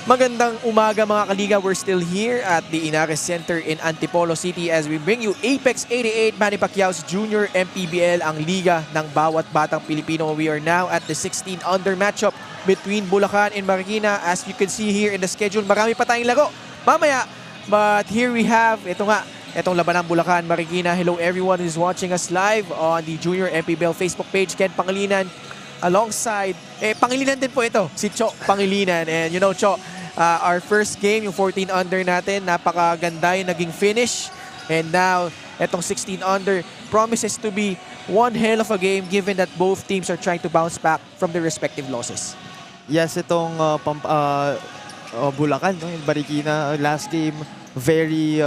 Magandang umaga mga kaliga. We're still here at the Ynares Center in Antipolo City as we bring you Apex 88 Manny Pacquiao's Junior MPBL, ang liga ng bawat batang Pilipino. We are now at the 16 under matchup between Bulacan and Marikina. As you can see here in the schedule, marami pa tayong laro mamaya. But here we have, itong laban ng Bulacan, Marikina. Hello everyone who's watching us live on the Junior MPBL Facebook page. Ken Pangilinan alongside, Pangilinan din po ito, si Cho Pangilinan. And you know, Cho, our first game, yung 14 under natin, napakaganda yung naging finish. And now, itong 16 under promises to be one hell of a game given that both teams are trying to bounce back from their respective losses. Yes, itong Bulacan, no? Yung Marikina, last game, very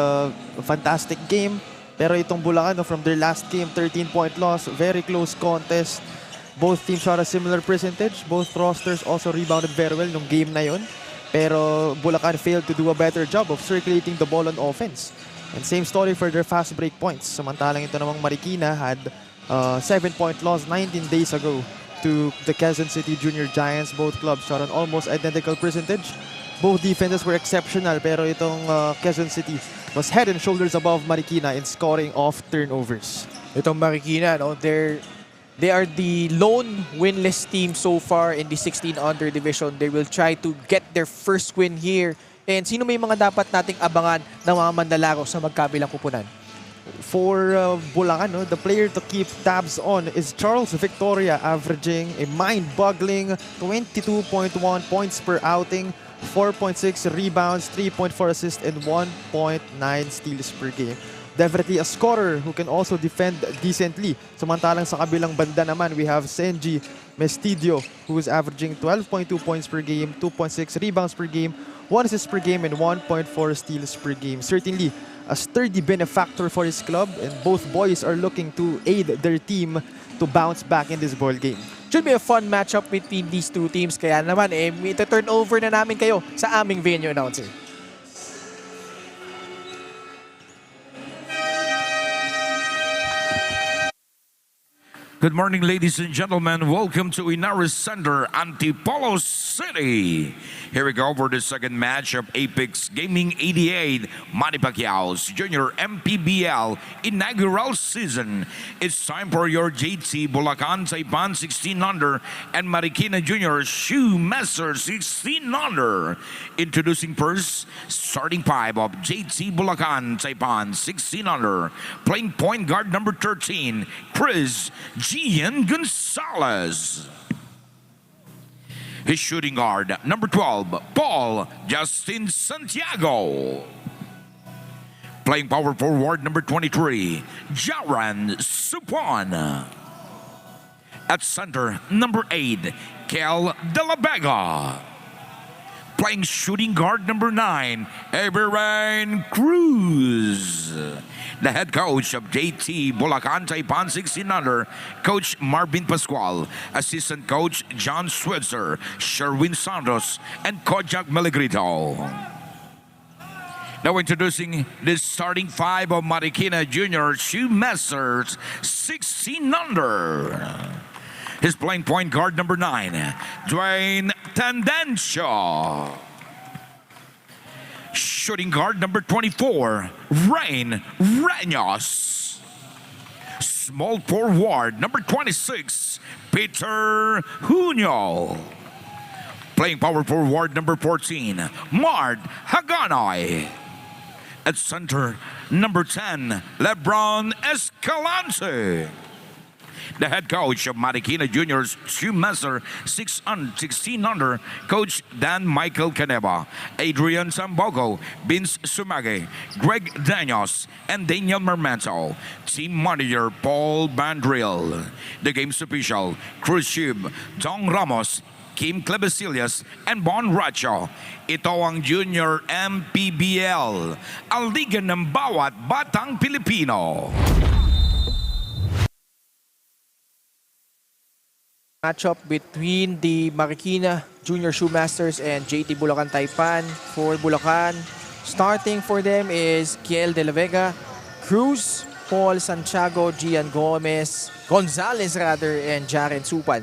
fantastic game. Pero itong Bulacan, no, from their last game, 13-point loss, very close contest. Both teams shot a similar percentage. Both rosters also rebounded very well nung game na yun. Pero Bulacan failed to do a better job of circulating the ball on offense. And same story for their fast break points. Samantalang ito namang Marikina had 7-point loss 19 days ago to the Quezon City Junior Giants. Both clubs shot an almost identical percentage. Both defenses were exceptional, pero itong Quezon City was head and shoulders above Marikina in scoring off turnovers. Itong Marikina, no, they are the lone winless team so far in the 16 under division. They will try to get their first win here. And sino may mga dapat nating abangan ng mga manlalaro sa magkabilang kupunan? For Bulacan, no, the player to keep tabs on is Charles Victoria, averaging a mind-boggling 22.1 points per outing, 4.6 rebounds, 3.4 assists, and 1.9 steals per game. Definitely a scorer who can also defend decently. Samantalang sa kabilang banda naman, we have Senji Mestidio, who is averaging 12.2 points per game, 2.6 rebounds per game, 1 assist per game, and 1.4 steals per game. Certainly a sturdy benefactor for his club, and both boys are looking to aid their team to bounce back in this ball game. Should be a fun matchup between these two teams. Kaya naman, ito-turn over na namin kayo sa aming venue announcer. Good morning, ladies and gentlemen. Welcome to Ynares Center, Antipolo City. Here we go for the second match of Apex Gaming 88, Manny Pacquiao's Junior MPBL Inaugural season. It's time for your JT Bulacan Taipan 16 under and Marikina Junior Shoemaster 16 under. Introducing first, starting five of JT Bulacan Taipan 16 under. Playing point guard number 13, Chris Gian Gonzalez. His shooting guard, number 12, Paul Justin Santiago. Playing power forward, number 23, Jaran Supon. At center, number 8, Kel De La Vega. Playing shooting guard, number 9, Everrain Cruz. The head coach of JT Bulacan Taipan 16 under, Coach Marvin Pascual. Assistant coach John Switzer, Sherwin Santos, and Kojak Meligrito. Now introducing the starting five of Marikina Junior Shoemasters 16 under. His playing point guard number 9, Dwayne Tendencio. Shooting guard number 24, Rain Reños. Small forward number 26, Peter Junio. Playing power forward number 14, Mart Haganoy. At center, number 10, LeBron Escalante. The head coach of Marikina Juniors Shoemaster 16 under, Coach Dan Michael Caneva, Adrian Sambogo, Vince Sumage, Greg Danios, and Daniel Mermento. Team manager Paul Bandril. The game's official, Cruz Shib, Dong Ramos, Kim Clebesillas, and Bon Racho. Ito ang Junior MPBL, ang liga ng bawat batang Pilipino. Matchup between the Marikina Junior Shoemasters and JT Bulacan Taipan. For Bulacan, starting for them is Kiel De La Vega, Cruz, Paul Santiago, Gian Gonzalez, and Jaren Supan.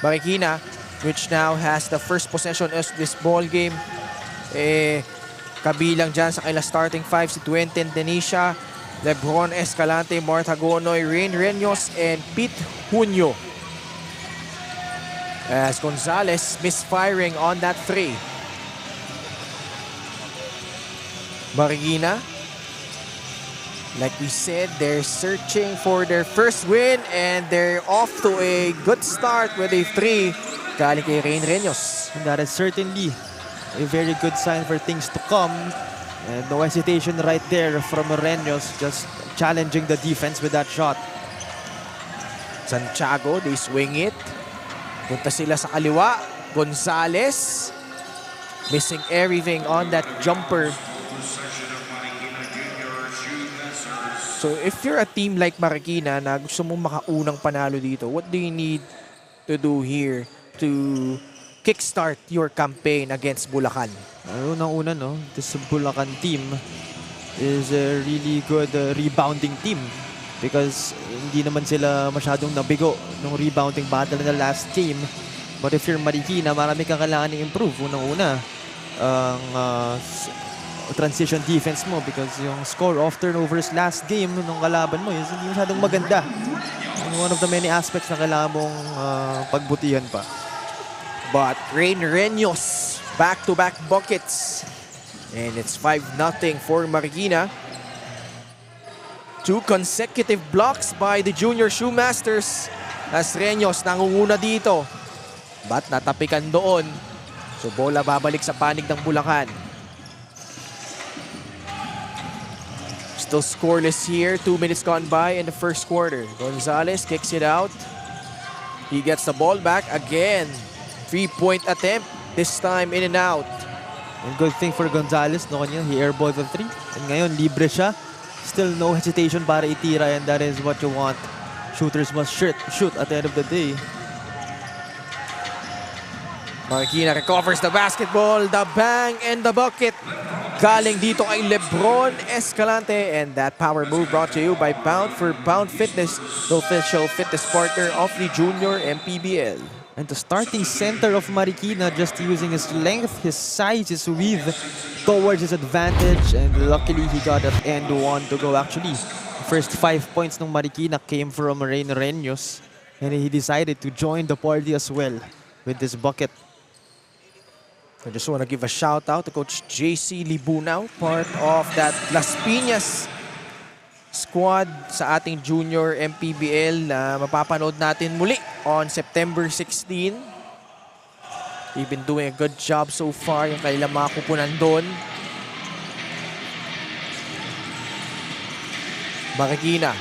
Marikina, which now has the first possession of this ball game, kabilang dyan sa kailang starting five si Quentin Denisha, Lebron Escalante, Mart Hagonoy, Rain Reños, and Pete Junio. As Gonzalez misfiring on that three. Marikina, like we said, they're searching for their first win and they're off to a good start with a three galing kay Rain Reños. And that is certainly a very good sign for things to come. And no hesitation right there from Reños, just challenging the defense with that shot. Santiago, they swing it. Punta sila sa kaliwa. Gonzalez, missing everything on that jumper. So if you're a team like Marikina na gusto mong makaunang panalo dito, what do you need to do here to kickstart your campaign against Bulacan? Unang-una, no, this Bulacan team is a really good rebounding team because hindi naman sila masyadong nabigo nung rebounding battle in the last game. But if you're Marikina, marami kang kailangan i-improve. Unang-una, ang transition defense mo because yung score off turnovers last game nung kalaban mo is hindi masyadong maganda. And one of the many aspects na kailangan mong pagbutihan pa. But Rain Reños, back-to-back buckets. And it's 5-0 for Marikina. 2 consecutive blocks by the Junior Shoemasters as Reños nangunguna dito. But natapikan doon. So bola babalik sa panig ng Bulacan. Still scoreless here. 2 minutes gone by in the first quarter. Gonzalez kicks it out. He gets the ball back again. 3-point attempt. This time in and out. And good thing for Gonzalez, no, kanya, he airballed the 3. And ngayon, libre siya. Still no hesitation para itira, and that is what you want. Shooters must shoot at the end of the day. Marikina recovers the basketball. The bang and the bucket. Galing dito kay Lebron Escalante, and that power move brought to you by Pound for Pound Fitness, the official fitness partner of the Junior MPBL. And the starting center of Marikina just using his length, his size, his width towards his advantage, and luckily he got an and one to go actually. The first 5 points ng Marikina came from Rain Reños, and he decided to join the party as well with this bucket. I just want to give a shout out to Coach JC Libunao, part of that Las Piñas squad sa ating Junior MPBL na mapapanood natin muli on September 16. They've been doing a good job so far, yung kailang mga kupunan doon. Marikina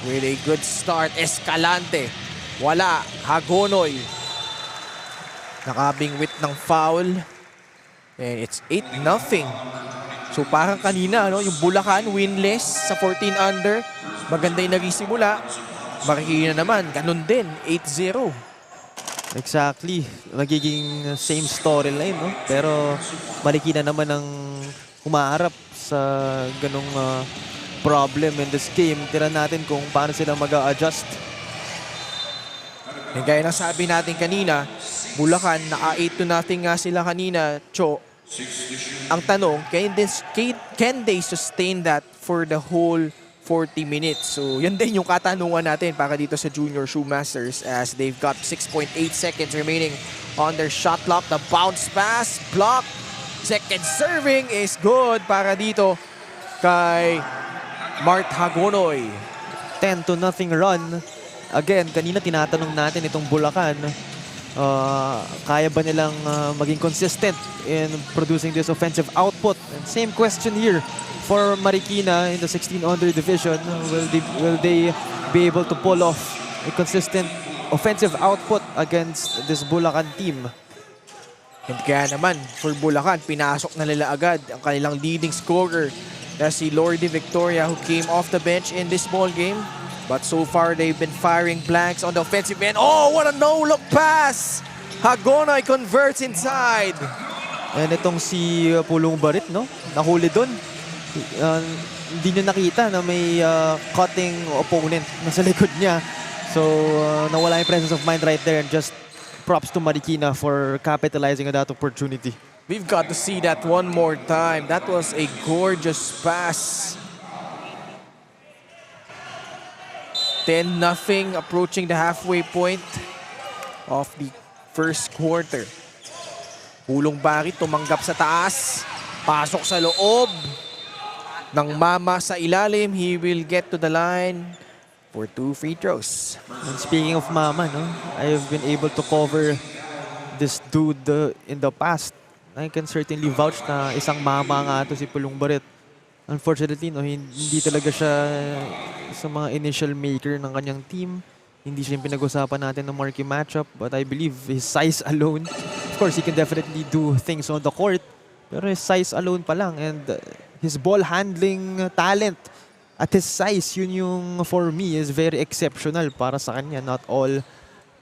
with a good start. Escalante. Wala. Hagonoy. Nakabingwit ng foul. And it's 8-0. So parang kanina, no, yung Bulacan winless sa 14 under. Maganda yung nagsimula. Marikina naman, ganun din, 8-0. Exactly. Magiging same storyline, no? Pero Marikina naman ang humaharap sa ganong problem in this game. Tira natin kung paano sila mag-a-adjust. And gaya ng sabi natin kanina, Bulacan, naka 8-0 nga sila kanina, Cho. Ang tanong, can they sustain that for the whole 40 minutes? So, yan din yung katanungan natin para dito sa Junior Shoemasters as they've got 6.8 seconds remaining on their shot clock. The bounce pass, block, second serving is good para dito kay Mart Hagonoy. 10-0 run. Again, kanina tinatanong natin itong Bulacan, kaya ba nilang maging consistent in producing this offensive output? And same question here for Marikina in the 1600 division. Will they be able to pull off a consistent offensive output against this Bulacan team? And kaya naman, for Bulacan, pinasok na nila agad ang kanilang leading scorer na si Lordy Victoria, who came off the bench in this ball game. But so far, they've been firing blanks on the offensive end. Oh, what a no-look pass! Hagonoy converts inside. And itong si Pulong Barit, no? Nahuli doon. Hindi niya nakita na may cutting opponent na sa likod niya. So, nawala yung presence of mind right there. And just props to Marikina for capitalizing on that opportunity. We've got to see that one more time. That was a gorgeous pass. 10-0 approaching the halfway point of the first quarter. Pulong Barit tumanggap sa taas. Pasok sa loob. Ng Mama sa ilalim. He will get to the line for 2 free throws. And speaking of Mama, no, I've been able to cover this dude in the past. I can certainly vouch na isang Mama nga to si Pulong Barit. Unfortunately, no, hindi talaga siya sa mga initial maker ng kanyang team. Hindi siya yung pinag-usapan natin ng marquee matchup. But I believe his size alone, of course, he can definitely do things on the court. Pero his size alone pa lang. And his ball handling talent at his size, yun yung for me is very exceptional para sa kanya. Not all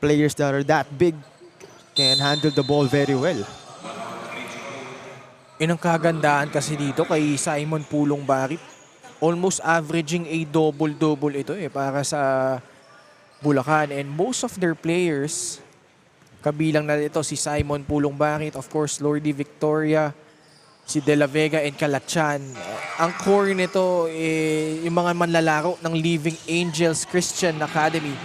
players that are that big can handle the ball very well. Yun ang kagandahan kasi dito kay Simon Pulong Barit. Almost averaging a double-double ito para sa Bulacan. And most of their players, kabilang na dito si Simon Pulong Barit, of course, Lordy Victoria, si De La Vega and Calachan. Ang core nito, yung mga manlalaro ng Living Angels Christian Academy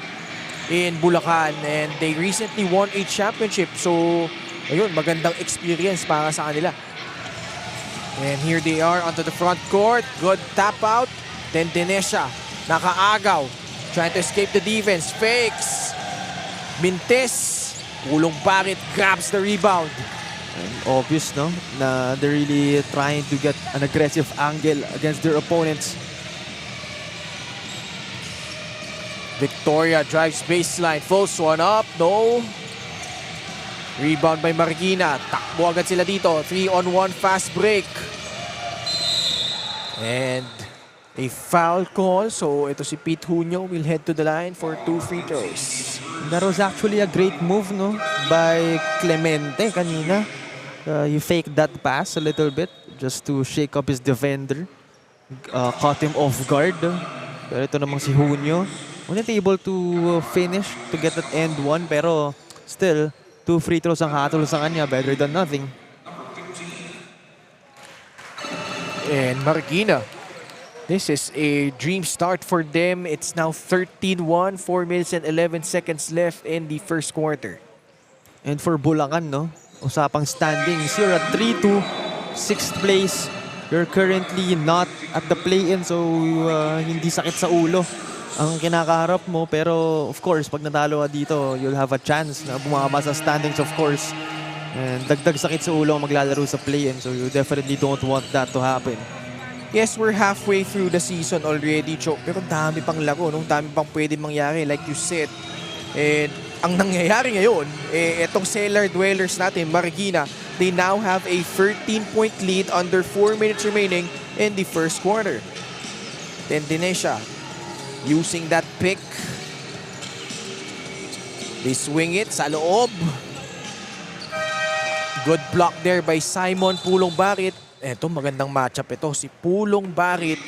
in Bulacan. And they recently won a championship. So, ayun, magandang experience para sa kanila. And here they are onto the front court. Good tap out. Then Dinesha, nakaagaw. Trying to escape the defense. Fakes. Mintes. Pulong Barit grabs the rebound. And obvious, no? Na they're really trying to get an aggressive angle against their opponents. Victoria drives baseline. Falls one up. No. Rebound by Marikina. Takbo agad sila dito. 3-on-1 fast break. And a foul call. So ito si Pete Junio will head to the line for 2 free throws. That was actually a great move, no? By Clemente kanina. He faked that pass a little bit just to shake up his defender. Caught him off guard. Pero ito namang si Junio wasn't able to finish to get that end one. Pero still, 2 free throws ang hatol sa kanya. Better than nothing. And Marikina, this is a dream start for them. It's now 13-1, 4 minutes and 11 seconds left in the first quarter. And for Bulacan, no? Usapang standings, you're at 3-2, 6th place. You're currently not at the play-in, so hindi sakit sa ulo ang kinakaharap mo. Pero of course, pag natalo ka dito, you'll have a chance na bumaba sa standings, of course. And dagdag sakit sa ulo ang maglalaro sa play-in, so you definitely don't want that to happen. Yes, we're halfway through the season already, Chok. Pero dami pang laro, no? Dami pang pwede mangyari, like you said. And ang nangyayari ngayon, etong Cellar Dwellers natin, Marikina, they now have a 13-point lead under 4 minutes remaining in the first quarter. Then Dinesha, using that pick. They swing it sa loob. Good block there by Simon Pulong Barit. Eto, magandang matchup ito. Si Pulong Barit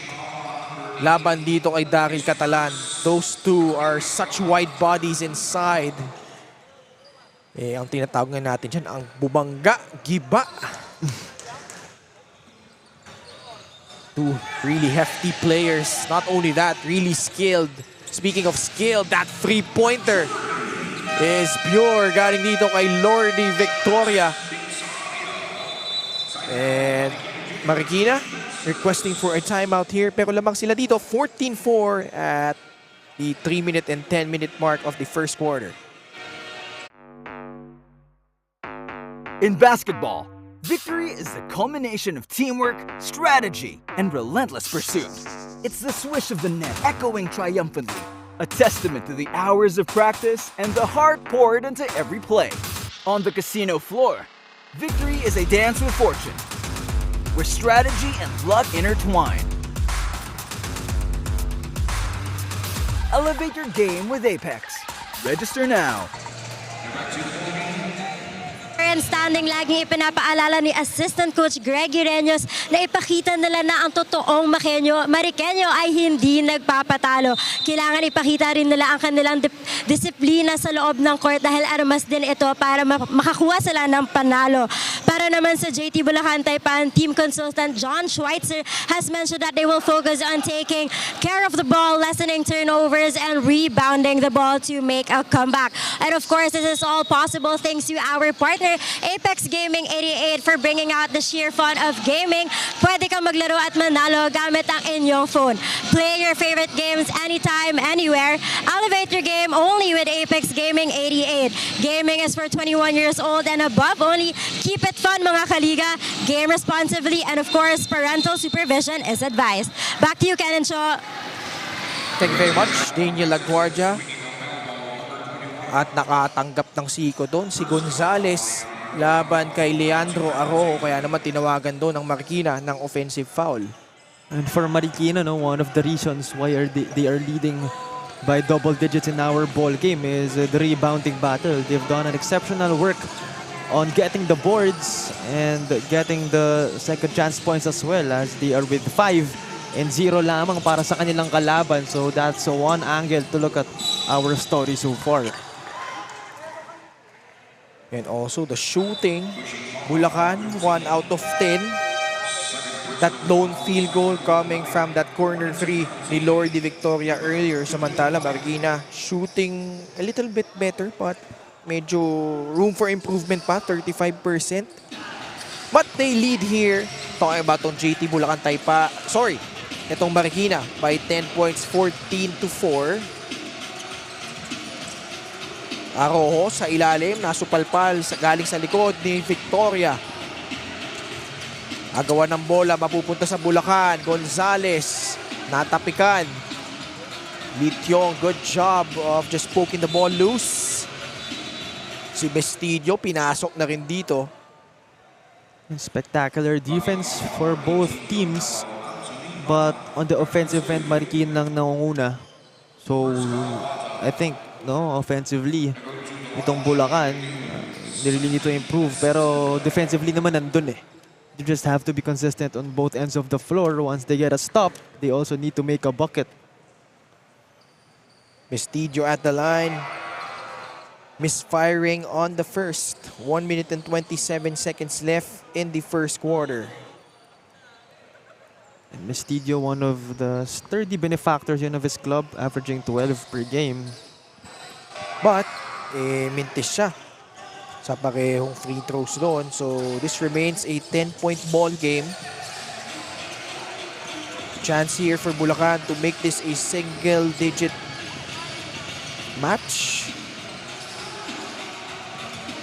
laban dito kay Daryl Catalan. Those two are such wide bodies inside. Ang tinatawag nga natin dyan, ang bumangga, giba. Two really hefty players. Not only that, really skilled. Speaking of skilled, that three-pointer is pure. Galing dito kay Lordy Victoria. And Marikina requesting for a timeout here. Pero lamang sila dito, 14-4 at the 3-minute and 10-minute mark of the first quarter. In basketball, victory is the culmination of teamwork, strategy, and relentless pursuit. It's the swish of the net echoing triumphantly, a testament to the hours of practice and the heart poured into every play. On the casino floor, victory is a dance with fortune, where strategy and luck intertwine. Elevate your game with Apex. Register now. current standing, laging ipinapaalala ni Assistant Coach Greg Ynares na ipakita nila na ang totoong Marikina ay hindi nagpapatalo. Kailangan ipakita rin nila ang kanilang disiplina sa loob ng court dahil armas din ito para makakuha sila ng panalo. Para naman sa JT Bulacan Taipan, team consultant John Schweitzer has mentioned that they will focus on taking care of the ball, lessening turnovers, and rebounding the ball to make a comeback. And of course, this is all possible thanks to our partner, Apex Gaming 88, for bringing out the sheer fun of gaming. Pwede kang maglaro at manalo gamit ang inyong phone. Play your favorite games anytime, anywhere. Elevate your game only with Apex Gaming 88. Gaming is for 21 years old and above only. Keep it fun, mga kaliga. Game responsibly, and of course, parental supervision is advised. Back to you, Ken and Shaw. Thank you very much, Daniel Laguardia. At nakatanggap ng siko doon si Gonzales laban kay Leandro Arojo, kaya naman tinawagan doon ng Marikina ng offensive foul. And for Marikina, one of the reasons why they are leading by double digits in our ball game is the rebounding battle. They've done an exceptional work on getting the boards and getting the second chance points as well, as they are with 5-0 lamang para sa kanilang kalaban. So that's one angle to look at our story so far. And also the shooting, Bulacan 1 out of 10. That lone field goal coming from that corner 3 ni Lordy Victoria earlier. Samantala Marikina shooting a little bit better, but medyo room for improvement pa, 35%. But they lead here, talking about tong JT Bulacan Taipa, sorry, itong Marikina by 10 points, 14-4. Arojo sa ilalim, nasupalpal galing sa likod ni Victoria. Agawan ng bola, mapupunta sa Bulacan. Gonzales, natapikan. Lityong, good job of just poking the ball loose. Si Bestidio, pinasok na rin dito. Spectacular defense for both teams. But on the offensive end, Marikina lang nangunguna. So, I think, offensively, itong Bulacan, they really need to improve. Pero defensively naman nandun eh. You just have to be consistent on both ends of the floor. Once they get a stop, they also need to make a bucket. Bestidio at the line. Misfiring on the first. 1 minute and 27 seconds left in the first quarter. And Bestidio, one of the sturdy benefactors of his club, averaging 12 per game. But, mintis siya sa parehong free throws doon. So, this remains a 10-point ball game. Chance here for Bulacan to make this a single-digit match.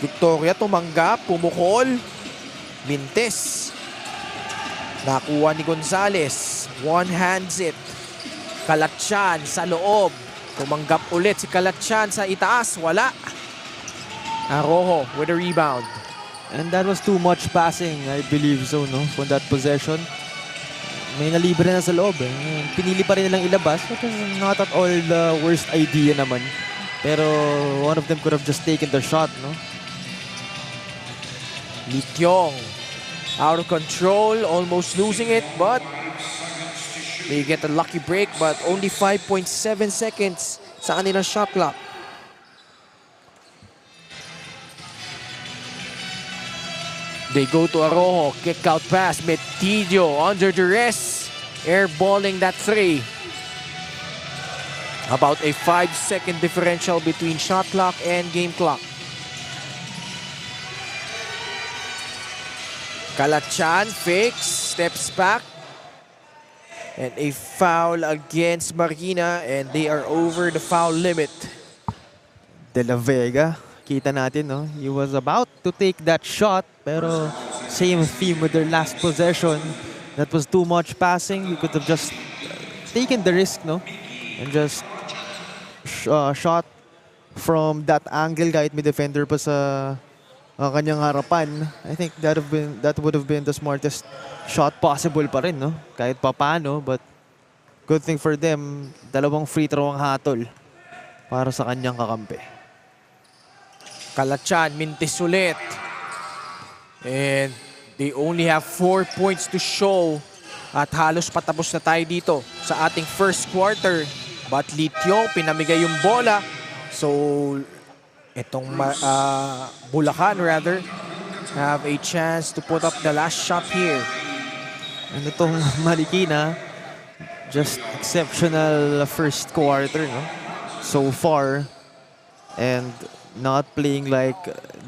Victoria tumanggap, pumukol. Mintis. Nakuha ni Gonzales. One-hands it. Kalatyan sa loob. Tumanggap ulit si Kalatyan sa itaas. Wala. Arojo with a rebound. And that was too much passing, I believe so, from that possession. May nalibre na sa loob eh. Pinili pa rin nilang ilabas. But not at all the worst idea naman. Pero one of them could have just taken the shot, Lityong out of control, almost losing it, but they get a lucky break, but only 5.7 seconds sa kanilang shot clock. They go to Arojo, kick out pass, Metidio under duress, airballing that 3. About a 5-second differential between shot clock and game clock. Kalatyan fakes, steps back. And a foul against Marikina, and they are over the foul limit. De La Vega, kita natin, he was about to take that shot, pero same theme with their last possession. That was too much passing. You could have just taken the risk, and just shot from that angle kahit may defender pa sa kanyang harapan. I think that would have been the smartest shot possible pa rin, kahit papano. But good thing for them, 2 free throw ang hatol para sa kanyang kakampi. Kalatyan, mintis ulit. And they only have 4 points to show. At halos patapos na tayo dito sa ating first quarter. But Lityong pinamigay yung bola. So, itong Bulacan rather, have a chance to put up the last shot here. And itong Marikina, just exceptional first quarter, no? So far. And not playing like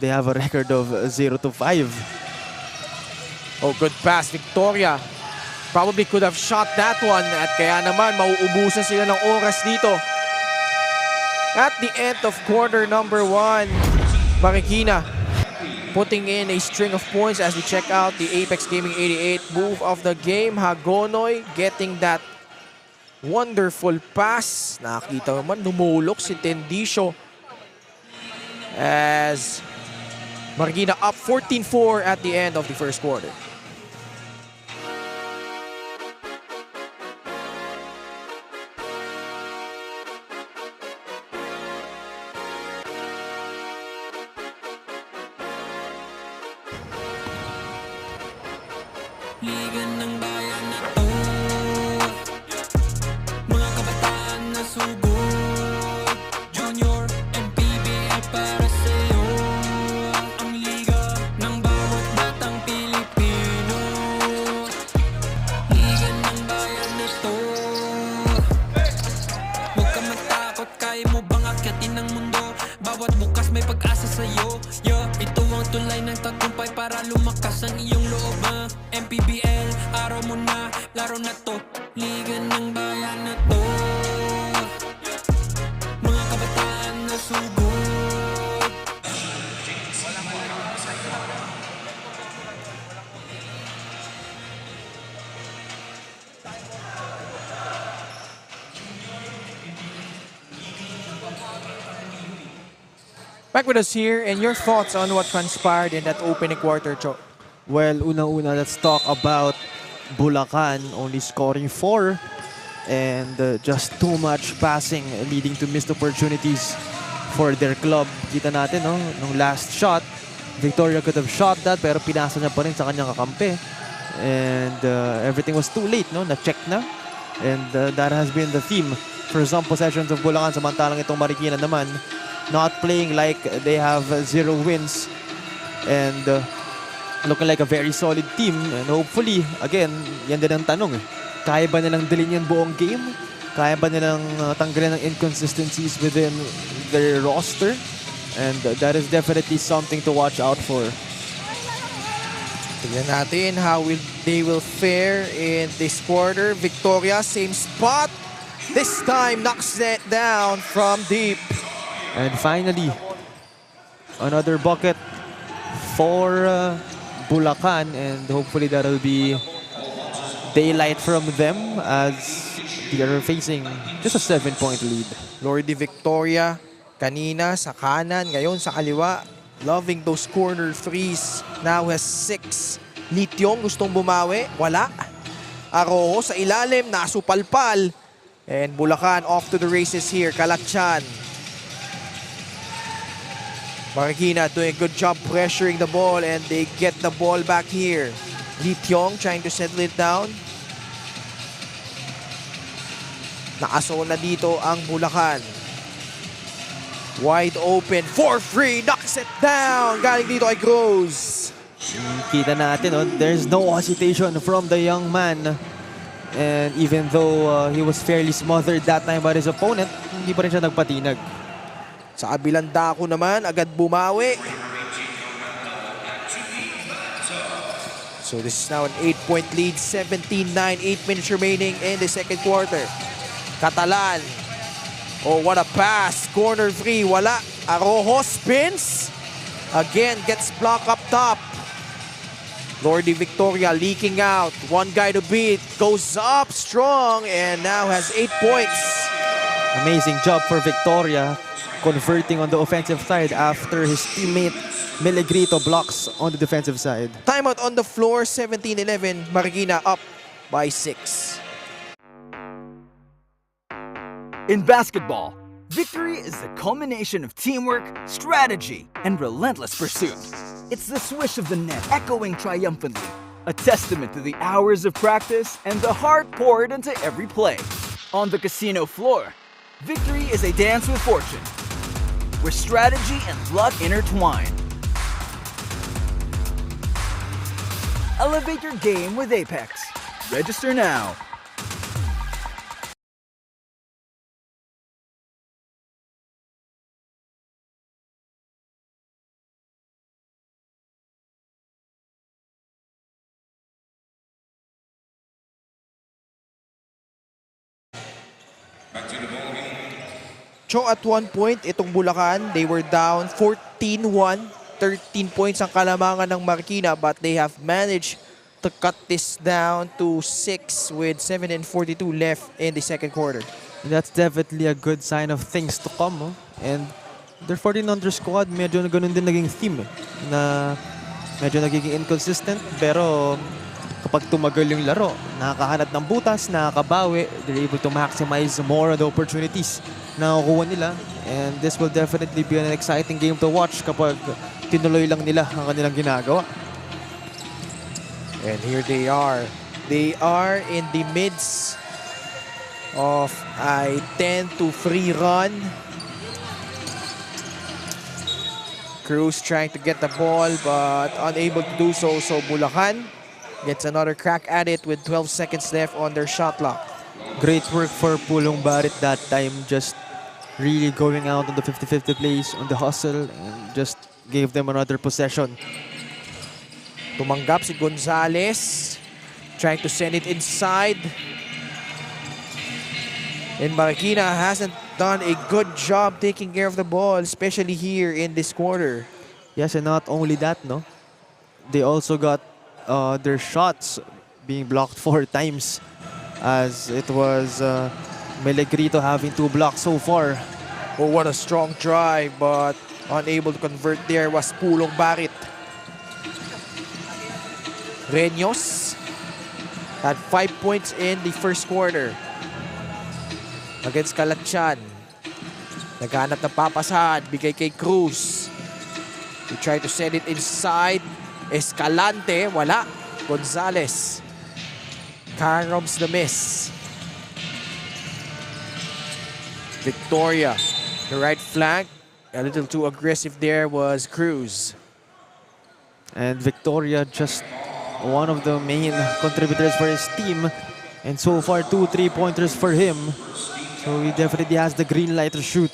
they have a record of 0-5. Oh, good pass. Victoria probably could have shot that one. At kaya naman, mauubusan sila ng oras dito. At the end of quarter number 1, Marikina putting in a string of points as we check out the Apex Gaming 88 move of the game. Hagonoy getting that wonderful pass. Nakita naman, lumulok si Tendisio as Marikina up 14-4 at the end of the first quarter. Liga ng bayan na to, mga kabataan na sugod, Junior, MPBL para sa'yo. Ang liga ng bawat batang Pilipino. Liga ng bayan na to, huwag ka matakot, kaya mo bang akyatin ang mundo? Bawat bukas may pag-asa sa'yo. Ito ang tulay ng tagumpay para lumakas ang iyong loob. MPBL, araw mo na, laro na to. Liga ng bayan na to, mga kabataan na sugod. Back with us here, and your thoughts on what transpired in that opening quarter, Cho? Well, unang-una, let's talk about Bulacan only scoring 4 and just too much passing leading to missed opportunities for their club. Kita natin, no? Nung last shot, Victoria could have shot that pero pinasa niya pa rin sa kanyang kakampi. And everything was too late, no? Na-check na. And that has been the theme for some possessions of Bulacan. Samantalang itong Marikina naman, not playing like they have 0 wins. And looking like a very solid team, and hopefully, again, yan din ang tanong. Kaya ba nilang dalhin yung buong game? Kaya ba nilang tanggalin ang inconsistencies within their roster? And that is definitely something to watch out for. Tignan natin how they will fare in this quarter. Victoria, same spot. This time knocks it down from deep. And finally, another bucket for Bulacan, and hopefully that'll be daylight from them as they are facing just a 7-point lead. Lordy Victoria, kanina sa kanan, ngayon sa kaliwa. Loving those corner threes. Now has 6. Lityong gustong bumawi, wala. Aroho sa ilalim, nasupalpal. And Bulacan off to the races here. Kalatchan. Marikina doing a good job pressuring the ball, and they get the ball back here. Lityong trying to settle it down. Nakasona dito ang Bulacan. Wide open, 4-3, knocks it down. Galing dito ay Gross. Kita natin, no? There's no hesitation from the young man. And even though he was fairly smothered that time by his opponent, hindi pa rin siya nagpatinag. Sa kabilang dako naman, agad bumawi. So this is now an 8-point lead, 17-9, 8 minutes remaining in the second quarter. Catalan. Oh, what a pass. Corner 3, wala. Arojo spins. Again, gets blocked up top. Lordy Victoria leaking out. One guy to beat. Goes up strong and now has 8 points. Amazing job for Victoria, converting on the offensive side after his teammate Melegrito blocks on the defensive side. Timeout on the floor, 17-11. Marikina up by 6. In basketball, Victory is the culmination of teamwork, strategy, and relentless pursuit. It's the swish of the net echoing triumphantly, a testament to the hours of practice and the heart poured into every play. On the casino floor, victory is a dance with fortune, where strategy and luck intertwine. Elevate your game with Apex. Register now. So at one point, itong Bulacan, they were down 14-1. 13 points ang kalamangan ng Marikina, but they have managed to cut this down to 6 with 7:42 left in the second quarter. That's definitely a good sign of things to come. Oh. And their 14-under squad, medyo ganun din naging theme. Na medyo nagiging inconsistent, pero kapag tumagal yung laro, nakakahanap ng butas, nakakabawi, they're able to maximize more of the opportunities na nakukuha nila. And this will definitely be an exciting game to watch kapag tinuloy lang nila ang kanilang ginagawa. And here they are. They are in the midst of a 10-3 run. Cruz trying to get the ball but unable to do so. So Bulacan gets another crack at it with 12 seconds left on their shot clock. Great work for Pulong Barit that time, just really going out on the 50-50 plays, on the hustle, and just gave them another possession. Tumanggap si Gonzalez, trying to send it inside. And Marikina hasn't done a good job taking care of the ball, especially here in this quarter. Yes, and not only that, no, they also got their shots being blocked 4 times, as it was Melegrito having 2 blocks so far. Oh, what a strong drive, but unable to convert there was Pulong Barit. Reños had 5 points in the first quarter against Calatchan. Naghanap ng papasahan, bigay kay Cruz. He tried to send it inside. Escalante, wala. Gonzalez. Caroms the miss. Victoria, the right flank. A little too aggressive there was Cruz. And Victoria, just one of the main contributors for his team. And so far, 2 3-pointers for him. So he definitely has the green light to shoot.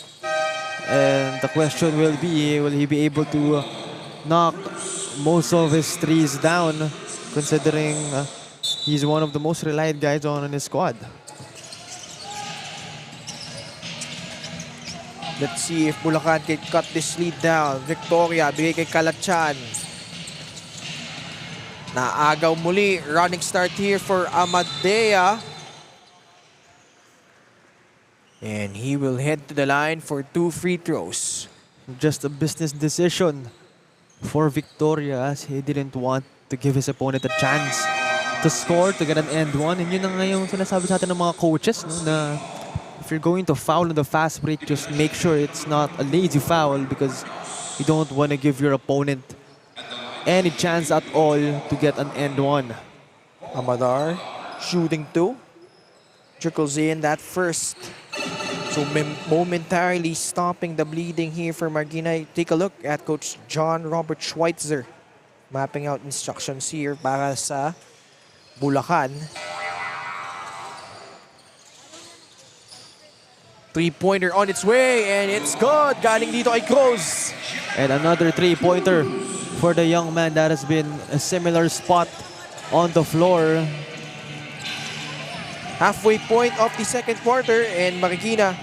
And the question will he be able to knock most of his threes down, considering he's one of the most relied guys on his squad. Let's see if Bulacan can cut this lead down. Victoria, bigay kay Calatchan. Naagaw muli. Running start here for Amadea. And he will head to the line for 2 free throws. Just a business decision for Victoria, as he didn't want to give his opponent a chance to score, to get an end one. And yun na nga yung sinasabi sa atin ng mga coaches, no, na if you're going to foul on the fast break, just make sure it's not a lazy foul, because you don't want to give your opponent any chance at all to get an end one. Amadar shooting 2. Trickles in that first. So momentarily stopping the bleeding here for Marikina. Take a look at Coach John Robert Schweitzer mapping out instructions here para sa Bulacan. 3-pointer on its way, and it's good. Galing dito kay Cruz. And another 3-pointer for the young man that has been a similar spot on the floor. Halfway point of the second quarter, and Marikina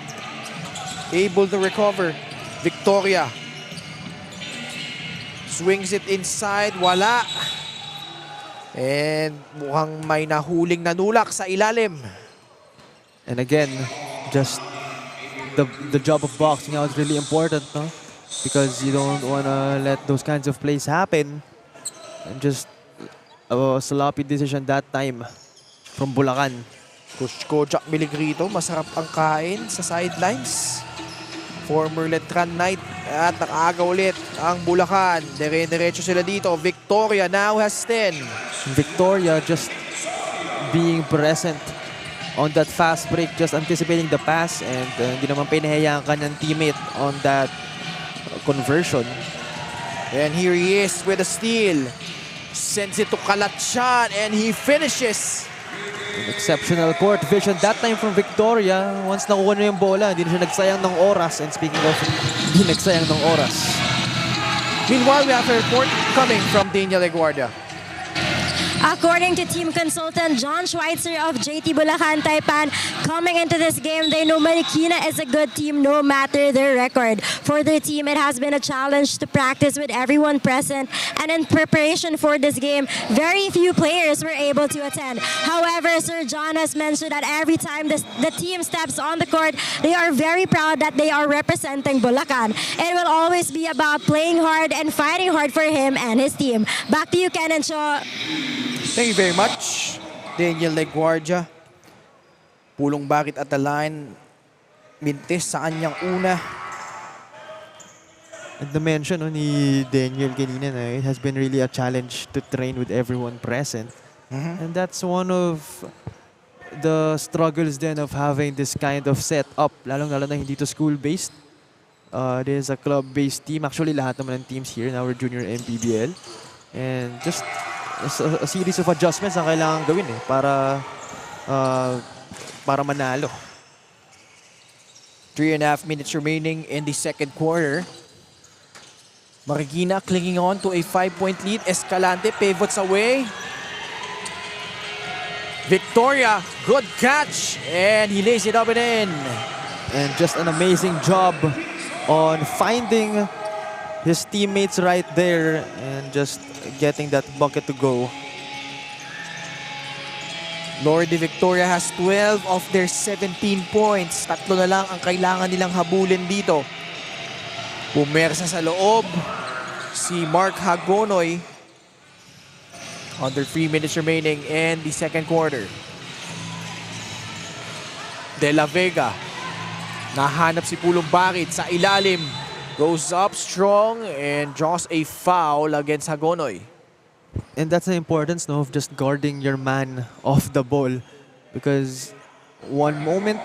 able to recover. Victoria swings it inside, wala. And mukhang may nahuling nanulak sa ilalim. And again, just the job of boxing out is really important, no? Because you don't want to let those kinds of plays happen. And just a sloppy decision that time from Bulacan. Coach Kojak Miligrito, masarap ang kain sa sidelines. former Letran Knight. At nakaaga ulit ang Bulacan. Dire-diretso sila dito. Victoria now has 10. Victoria just being present on that fast break, just anticipating the pass, and hindi naman pinahayaan kanyang teammate on that conversion. And here he is with a steal. Sends it to Kalatchan and he finishes. An exceptional court vision that time from Victoria. Once nakuha na yung bola, hindi na siya nagsayang ng oras. And speaking of, hindi nagsayang ng oras. Meanwhile, we have a report coming from Daniel Eguardia. According to team consultant John Schweitzer of JT Bulacan Taipan, coming into this game, they know Marikina is a good team no matter their record. For their team, it has been a challenge to practice with everyone present, and in preparation for this game, very few players were able to attend. However, Sir John has mentioned that every time the team steps on the court, they are very proud that they are representing Bulacan. It will always be about playing hard and fighting hard for him and his team. Back to you, Ken and Shaw. Thank you very much, Daniel Leguardia. Pulong bakit at the line. Mintis sa kanyang una. And the mention ni Daniel kanina na it has been really a challenge to train with everyone present. And that's one of the struggles then of having this kind of setup. Lalong-lalo na hindi to school-based. It is a club-based team. Actually, lahat naman ng teams here in our junior MPBL. And just a series of adjustments ang kailangan gawin para manalo. 3.5 minutes remaining in the second quarter. Marikina clinging on to a 5-point lead. Escalante pivots away. Victoria, good catch. And he lays it up and in. And just an amazing job on finding his teammates right there and just getting that bucket to go. Lord Victoria has 12 of their 17 points. Tatlo na lang ang kailangan nilang habulin dito. Pumersa sa loob si Mark Hagonoy. Under 3 minutes remaining in the second quarter. De La Vega. Nahanap si Pulong Bakit sa ilalim. Goes up strong and draws a foul against Hagonoy. And that's the importance of just guarding your man off the ball. Because one moment,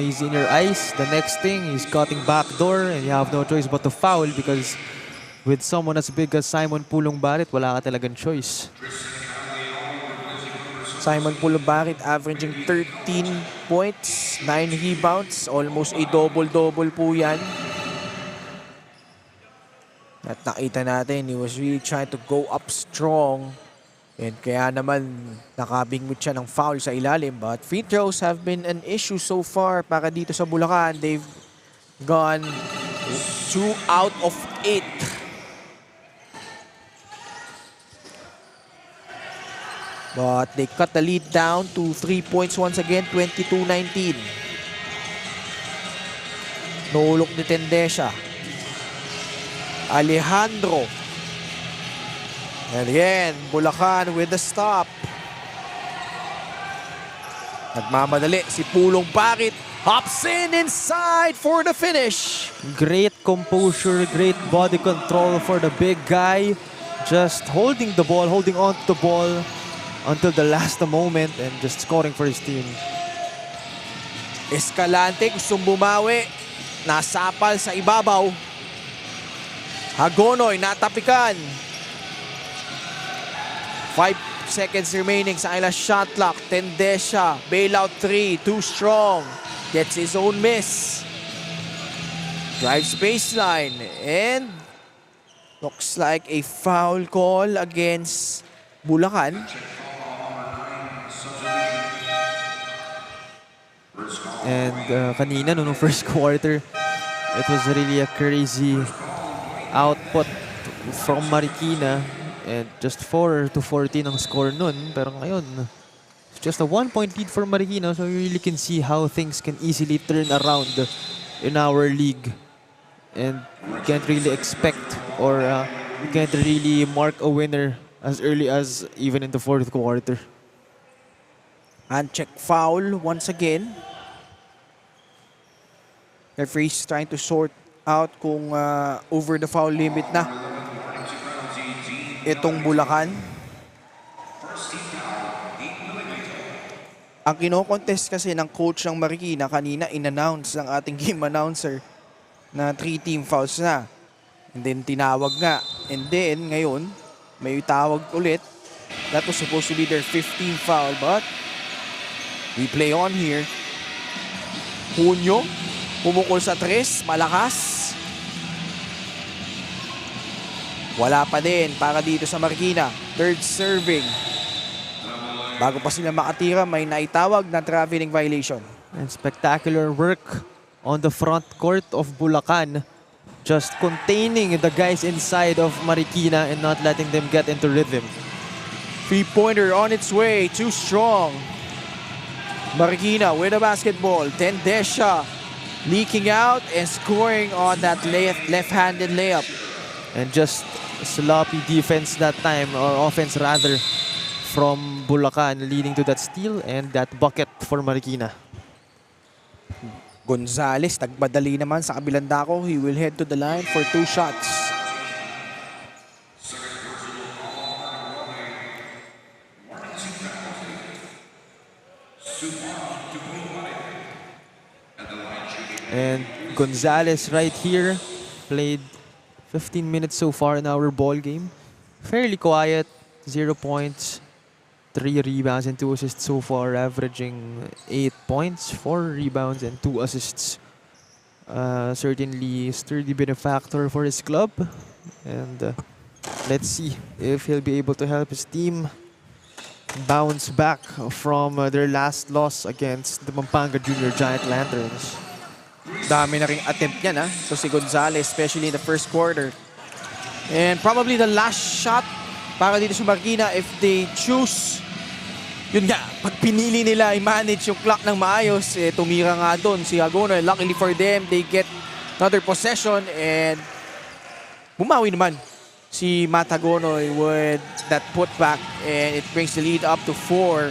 he's in your eyes. The next thing, he's cutting backdoor and you have no choice but to foul because with someone as big as Simon Pulong Barit, wala ka talagang choice. Simon Pulong Bakit averaging 13 points, 9 rebounds. Almost a double-double po yan. At nakita natin, he was really trying to go up strong. And kaya naman nakabingwit siya ng foul sa ilalim. But free throws have been an issue so far para dito sa Bulacan. They've gone 2 out of 8. But they cut the lead down to 3 points once again, 22-19. Nulok ni Tendesha. Alejandro. And again, Bulacan with the stop. Nagmamadali si Pulong Bakit. Hops in inside for the finish. Great composure, great body control for the big guy. Just holding the ball, holding on to the ball until the last moment and just scoring for his team. Escalante gustong bumawi. Nasapal sa ibabaw. Hagonoy natapikan. 5 seconds remaining sa kanilang shot clock. Tendesha, bailout 3, too strong. Gets his own miss. Drives baseline and looks like a foul call against Bulacan. And kanina, no first quarter, it was really a crazy output from Marikina. And just 4-14 ang score nun. Pero ngayon, it's just a 1-point lead for Marikina. So you really can see how things can easily turn around in our league. And you can't really expect or you can't really mark a winner as early as even in the fourth quarter. Uncheck foul once again. Referees trying to sort out kung over the foul limit na itong Bulacan. Ang kino-contest kasi ng coach ng Marikina kanina, in-announce ng ating game announcer na 3 team fouls na. And then tinawag nga. And then ngayon, may tawag ulit. That was supposed to be their 15th foul, but we play on here. Junio, pumukol sa 3, malakas. Wala pa din para dito sa Marikina. Third serving. Bago pa sila makatira, may naitawag na traveling violation. And spectacular work on the front court of Bulacan. Just containing the guys inside of Marikina and not letting them get into rhythm. 3-pointer on its way, too strong. Marikina with the basketball. Tendesha leaking out and scoring on that left-handed layup. And just sloppy defense that time, or offense rather, from Bulacan, leading to that steal and that bucket for Marikina. Gonzales, nagmadali naman sa kabilang dako. He will head to the line for 2 shots. And Gonzales right here played 15 minutes so far in our ball game. Fairly quiet, 0 points, 3 rebounds and 2 assists so far, averaging 8 points, 4 rebounds and 2 assists. Certainly sturdy benefactor for his club, and let's see if he'll be able to help his team bounce back from their last loss against the Pampanga Junior Giant Lanterns. Dami na ring attempt yan, ha? So si Gonzales, especially in the first quarter. And probably the last shot para dito sa Marikina if they choose. Yun nga, pag pinili nila i-manage yung clock ng maayos, tumira nga doon si Agono. Luckily for them, they get another possession and bumawi naman si Matagonoy with that putback and it brings the lead up to 4.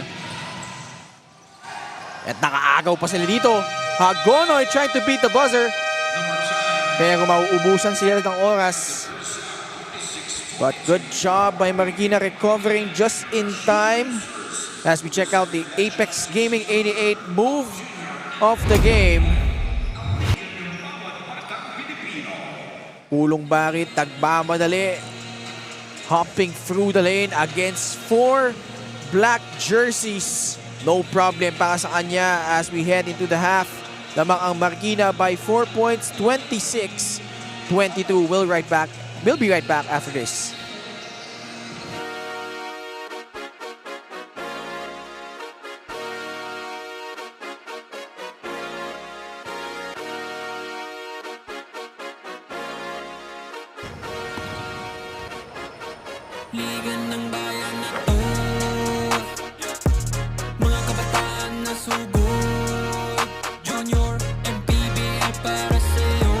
At nakaagaw pa sila dito. Hagonoy trying to beat the buzzer. Pero mauubusan sila ng oras. But good job by Marikina recovering just in time. As we check out the Apex Gaming 88 move of the game. Pulong Barit, tagmamadali. Hopping through the lane against 4 black jerseys. No problem para sa kanya as we head into the half. Lamang ang Marikina by 4 points, 26-22. We'll be right back after this. Liga ng bayan na to, mga kabataan na sugod, Junior, MPBL para sa'yo.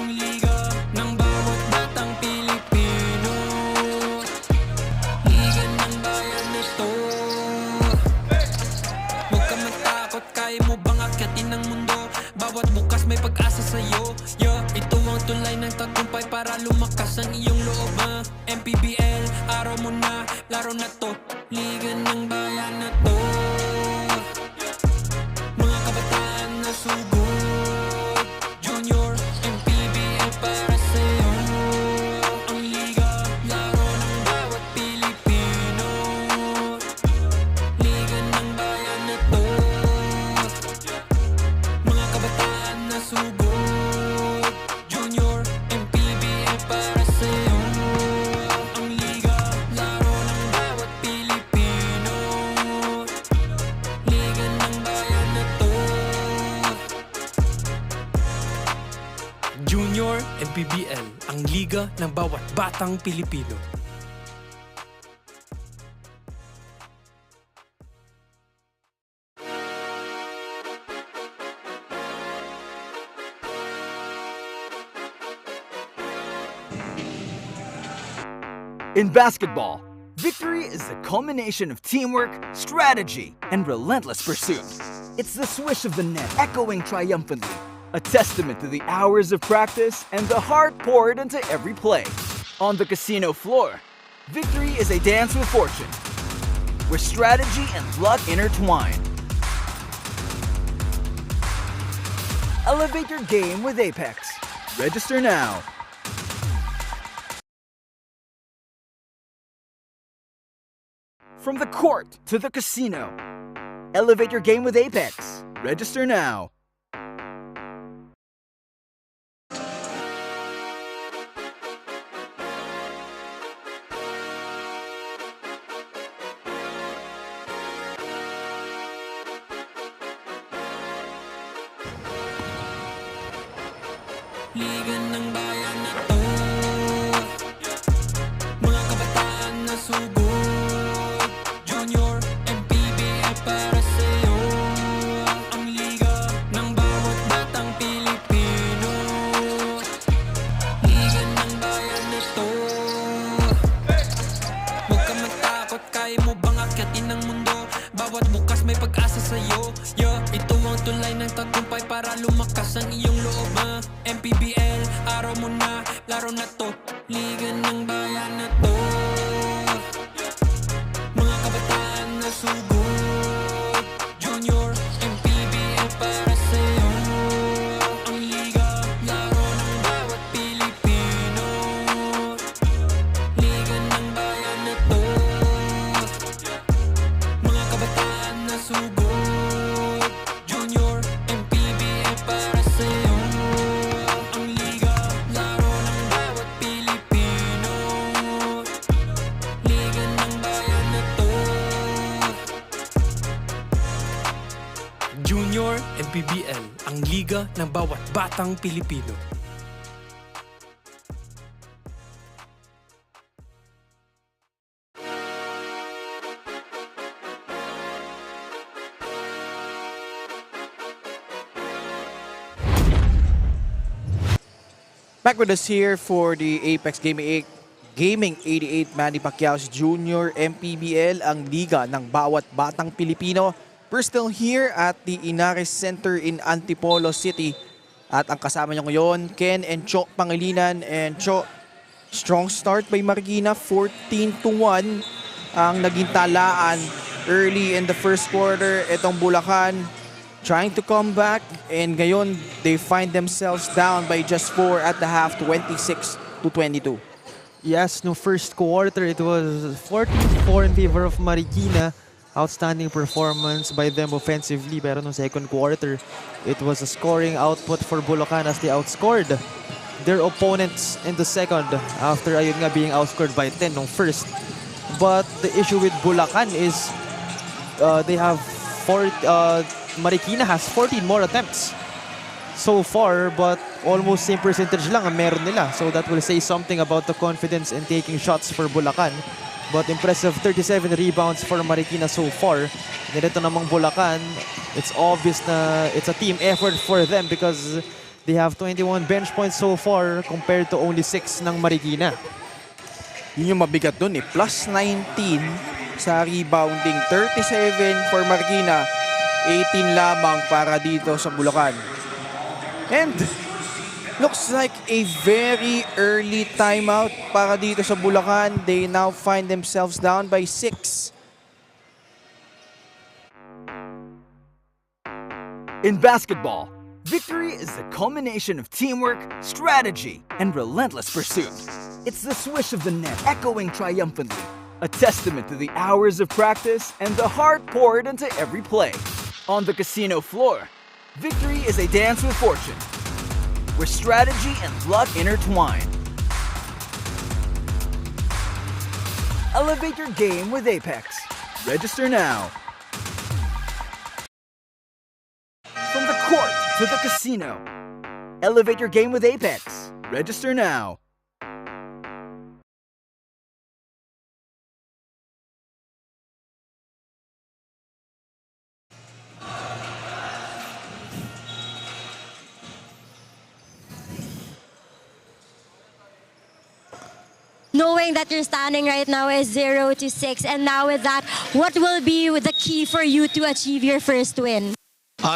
Ang liga ng bawat batang Pilipino. Liga ng bayan na to. Huwag ka matakot, kaya mo bang akyatin ang mundo? Bawat bukas may pag-asa sa'yo. Ito ang tulay ng tagumpay para lumakas ang iyong loob. MPBL, araw mo na, laro na to. Liga ng bayan na to. Mga kabataan na sugod, Junior, MPBL para sa'yo. Ang liga, laro ng bawat Pilipino. Liga ng bayan na to. Mga kabataan na sugod, Junior, MPBL para sa'yo. Junior MPBL, ang liga ng bawat batang Pilipino. In basketball, victory is the culmination of teamwork, strategy, and relentless pursuit. It's the swish of the net echoing triumphantly, a a testament to the hours of practice and the heart poured into every play. On the casino floor, victory is a dance with fortune, where strategy and luck intertwine. Elevate your game with Apex. Register now. From the court to the casino, elevate your game with Apex. Register now. Liga ng bayan na to, mga kabataan na sugod. Junior, MPBL para sa'yo. Ang liga ng bawat batang Pilipino. Liga ng bayan na to. Huwag ka matakot, kaya mo bang akyatin ang mundo? Bawat bukas may pag-asa sa'yo. Ito ang tulay ng tagumpay para lumakas ang iyong loob. MPBL, araw mo na, laro na to. Liga ng bayan na to, mga kabataan na sugod. Junior, MPBL para sa'yo. Ang liga, laro ng bawat Pilipino. Liga ng bayan na to, mga kabataan na sugod. Junior, MPBL para sa'yo. Ang liga, laro ng bawat Pilipino. Liga ng bayan na to. Junior MPBL, ang liga ng bawat batang Pilipino. Back with us here for the Apex Gaming 88 Manny Pacquiao's Junior MPBL, ang liga ng bawat batang Pilipino. We're still here at the Ynares Center in Antipolo City. At ang kasama niyo ngayon, Ken and Cho Pangilinan. And Cho, strong start by Marikina, 14-1 ang naging talaan early in the first quarter. Itong Bulacan trying to come back, and ngayon they find themselves down by just 4 at the half, 26-22. Yes, no first quarter, it was 14-4 in favor of Marikina. Outstanding performance by them offensively. Pero no second quarter, it was a scoring output for Bulacan as they outscored their opponents in the second after ayun nga being outscored by 10 no first. But the issue with Bulacan is they have Marikina has 14 more attempts so far, but almost same percentage lang ang meron nila. So that will say something about the confidence in taking shots for Bulacan. But impressive 37 rebounds for Marikina so far. Ganito namang Bulacan, it's obvious na it's a team effort for them because they have 21 bench points so far compared to only 6 ng Marikina. Yun yung mabigat dun eh. Plus 19 sa rebounding. 37 for Marikina. 18 lamang para dito sa Bulacan. And looks like a very early timeout para dito sa Bulacan. They now find themselves down by 6. In basketball, victory is the culmination of teamwork, strategy, and relentless pursuit. It's the swish of the net echoing triumphantly, a testament to the hours of practice and the heart poured into every play. On the casino floor, victory is a dance with fortune, where strategy and luck intertwine. Elevate your game with Apex. Register now. From the court to the casino, elevate your game with Apex. Register now. Knowing that you're standing right now is 0-6, and now with that, what will be the key for you to achieve your first win?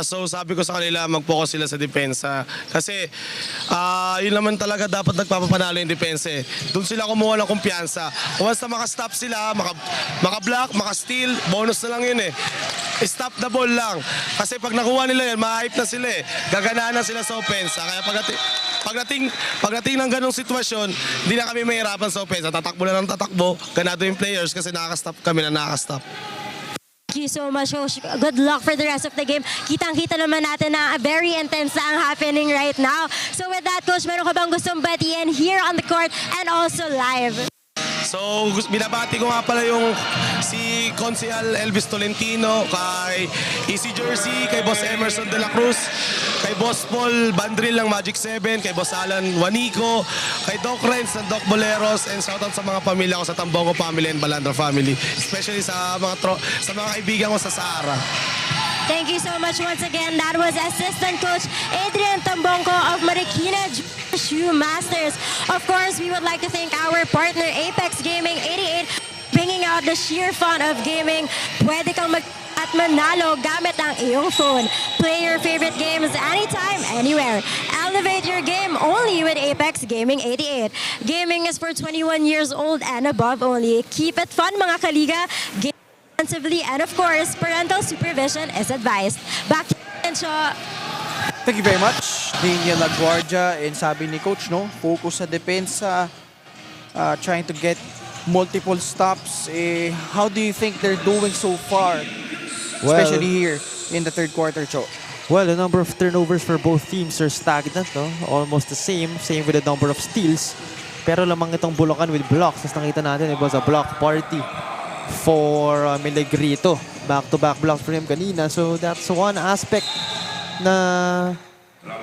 So sabi ko sa kanila, mag-focus sila sa depensa. Kasi yun naman talaga dapat nagpapapanalo yung depensa eh. Doon sila kumuha ng kumpiyansa. Once na makastop sila, maka-block, maka-steal, bonus na lang yun eh. Stop the ball lang. Kasi pag nakuha nila yun, ma-hype na sila eh. Gaganaan na sila sa opensa. Kaya pagdating ng ganong sitwasyon, hindi na kami mahirapan sa opensa. Tatakbo na ng tatakbo, ganado yung players kasi nakaka-stop kami na nakaka-stop. Thank you so much, Coach. Good luck for the rest of the game. Kitang-kita naman natin na very intense na ang happening right now. So with that, Coach, meron ka bang gustong batiin here on the court and also live? So, binabati ko nga pala yung si Consihal Elvis Tolentino, kay Easy Jersey, kay Boss Emerson de la Cruz, kay Boss Paul Bandril ng Magic 7, kay Boss Alan Juanico, kay Doc Renz ng Doc Boleros, and shoutout sa mga pamilya ko sa Tambongo family and Balandra family, especially sa mga kaibigan ko sa Sahara. Thank you so much once again. That was Assistant Coach Adrian Tambongko of Marikina 16U Masters. Of course, we would like to thank our partner Apex Gaming 88, bringing out the sheer fun of gaming. Pwede kang at manalo gamit ang iyong phone. Play your favorite games anytime, anywhere. Elevate your game only with Apex Gaming 88. Gaming is for 21 years old and above only. Keep it fun, mga kaliga. Game responsibly, and of course, parental supervision is advised. Back to Shaw. Thank you very much, Daniel LaGuardia. And sabi ni Coach, no, focus sa depensa, trying to get multiple stops. How do you think they're doing so far, especially here in the third quarter, Cho? Well, the number of turnovers for both teams are stagnant, no? Almost the same. Same with the number of steals. Pero lamang itong Bulacan with blocks. As nakita natin, it was a block party for Milegrito. Back-to-back blocks for him kanina. So that's one aspect na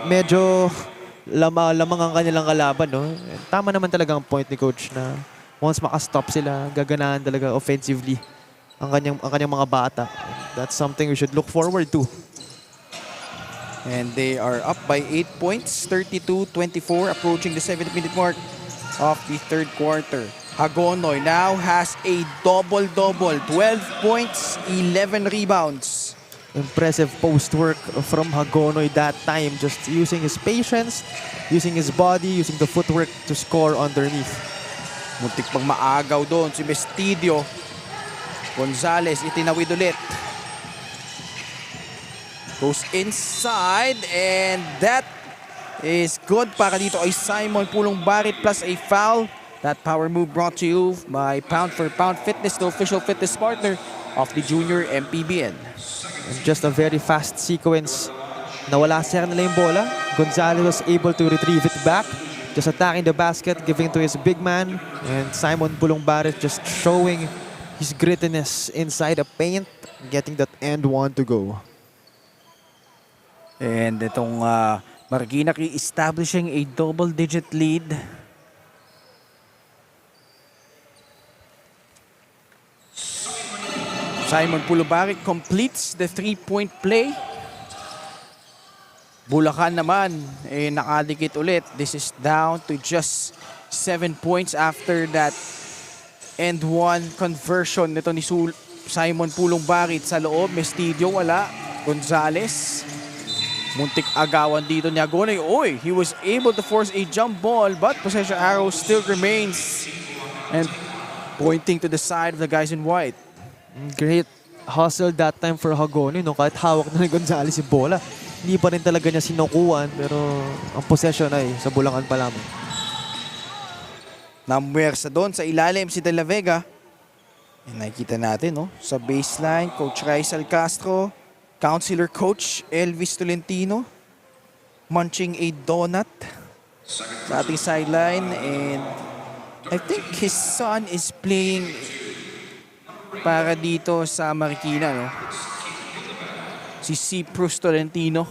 medyo lamang ang kanilang kalaban, no? Tama naman talaga ang point ni Coach na once makastop sila, gaganaan talaga offensively ang kanyang mga bata. That's something we should look forward to. And they are up by 8 points, 32-24, approaching the 7th-minute mark of the third quarter. Hagonoy now has a double-double, 12 points, 11 rebounds. Impressive post work from Hagonoy that time, just using his patience, using his body, using the footwork to score underneath. Muntik pang maagaw doon si Mestidio. Gonzalez itinawid ulit. Goes inside, and that is good para dito ay Simon Pulong Barit plus a foul. That power move brought to you by Pound for Pound Fitness, the official fitness partner of the Junior MPBL. And just a very fast sequence. Nawala sa nila yung bola. Gonzalez was able to retrieve it back. Just attacking the basket, giving to his big man. And Simon Pulong Barit just showing his grittiness inside the paint, getting that end one to go. And itong Marikina establishing a double-digit lead. Simon Pulubarik completes the three-point play. Bulacan naman, nakadikit ulit. This is down to just 7 points after that end one conversion nito ni Simon Pulong Barit sa loob. Mestidio wala. Gonzalez. Muntik agawan dito ni Agonoy. Oy, he was able to force a jump ball, but possession arrow still remains. And pointing to the side of the guys in white. Great hustle that time for Hagonoy, no? Kahit hawak na ni Gonzalez si bola, hindi pa rin talaga niya sinukuan, pero ang possession ay sa Bulacan pa lamang. Namwersa doon sa ilalim si De La Vega. Nakikita natin, no? Sa baseline, Coach Raisal Castro, Counselor Coach Elvis Tolentino, munching a donut sa ating sideline. And I think his son is playing para dito sa Marikina, no? Si Cyprus Tolentino,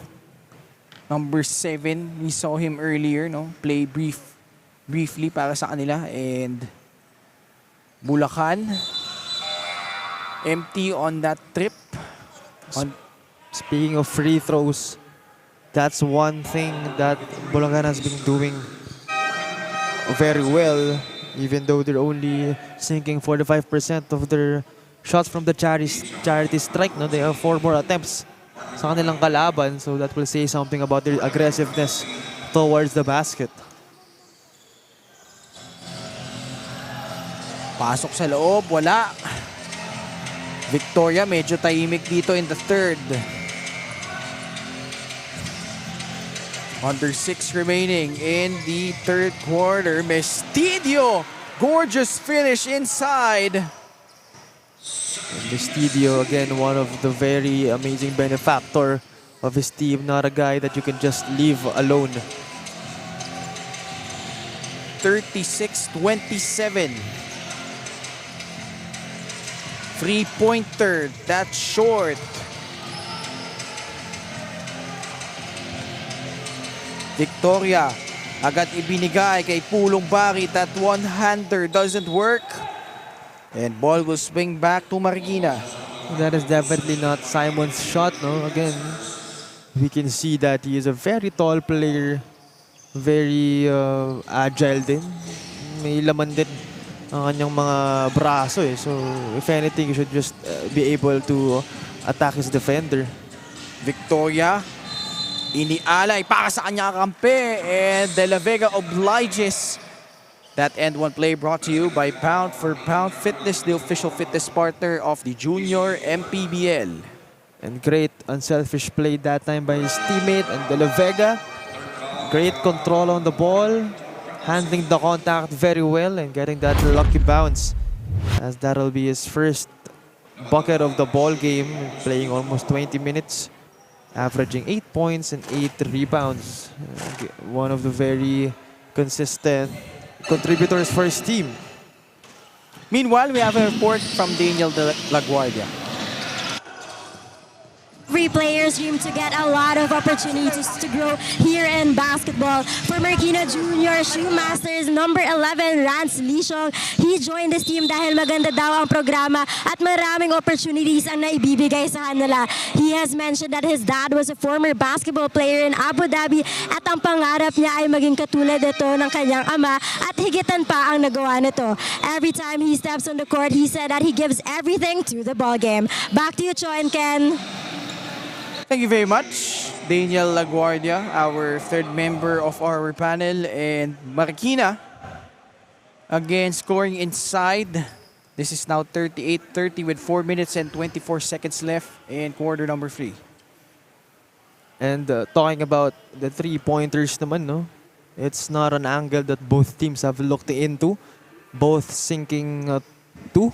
number 7. We saw him earlier, no? Play briefly para sa kanila. And Bulacan, empty on that trip. Speaking of free throws, that's one thing that Bulacan has been doing very well, even though they're only sinking 45% of their shots from the charity strike. No, they have 4 more attempts sa kanilang kalaban. So that will say something about their aggressiveness towards the basket. Pasok sa loob, wala. Victoria medyo tahimik dito in the third. Under 6 remaining in the third quarter. Mestidio, gorgeous finish inside. Mestidio, again, one of the very amazing benefactor of his team. Not a guy that you can just leave alone. 36-27. Three-pointer, that's short. Victoria, agad ibinigay kay Pulong Bari. That one-hander doesn't work. And ball will swing back to Marikina. That is definitely not Simon's shot, no? Again, we can see that he is a very tall player. Very agile din. May laman din ang kanyang mga braso eh. So, if anything, he should just be able to attack his defender. Victoria, inialay para sa kanya kampi. And De La Vega obliges. That end one play brought to you by Pound for Pound Fitness, the official fitness partner of the Junior MPBL. And great unselfish play that time by his teammate and De La Vega. Great control on the ball. Handling the contact very well and getting that lucky bounce. As that'll be his first bucket of the ball game. Playing almost 20 minutes. Averaging 8 points and 8 rebounds. One of the very consistent contributors for his team. Meanwhile, we have a report from Daniel de La Guardia. Every players dream to get a lot of opportunities to grow here in basketball. For Marikina Junior Shoemasters number 11, Rance Lishong, he joined this team dahil maganda daw ang programa at maraming opportunities ang naibibigay sa kanila. He has mentioned that his dad was a former basketball player in Abu Dhabi at ang pangarap niya ay maging katulad ito ng kanyang ama at higitan pa ang nagawa nito. Every time he steps on the court, he said that he gives everything to the ball game. Back to you, Cho and Ken. Thank you very much, Daniel Laguardia, our third member of our panel. And Marikina, again, scoring inside. This is now 38-30 with 4 minutes and 24 seconds left in quarter number 3. And talking about the three-pointers naman, no? It's not an angle that both teams have looked into. Both sinking 2.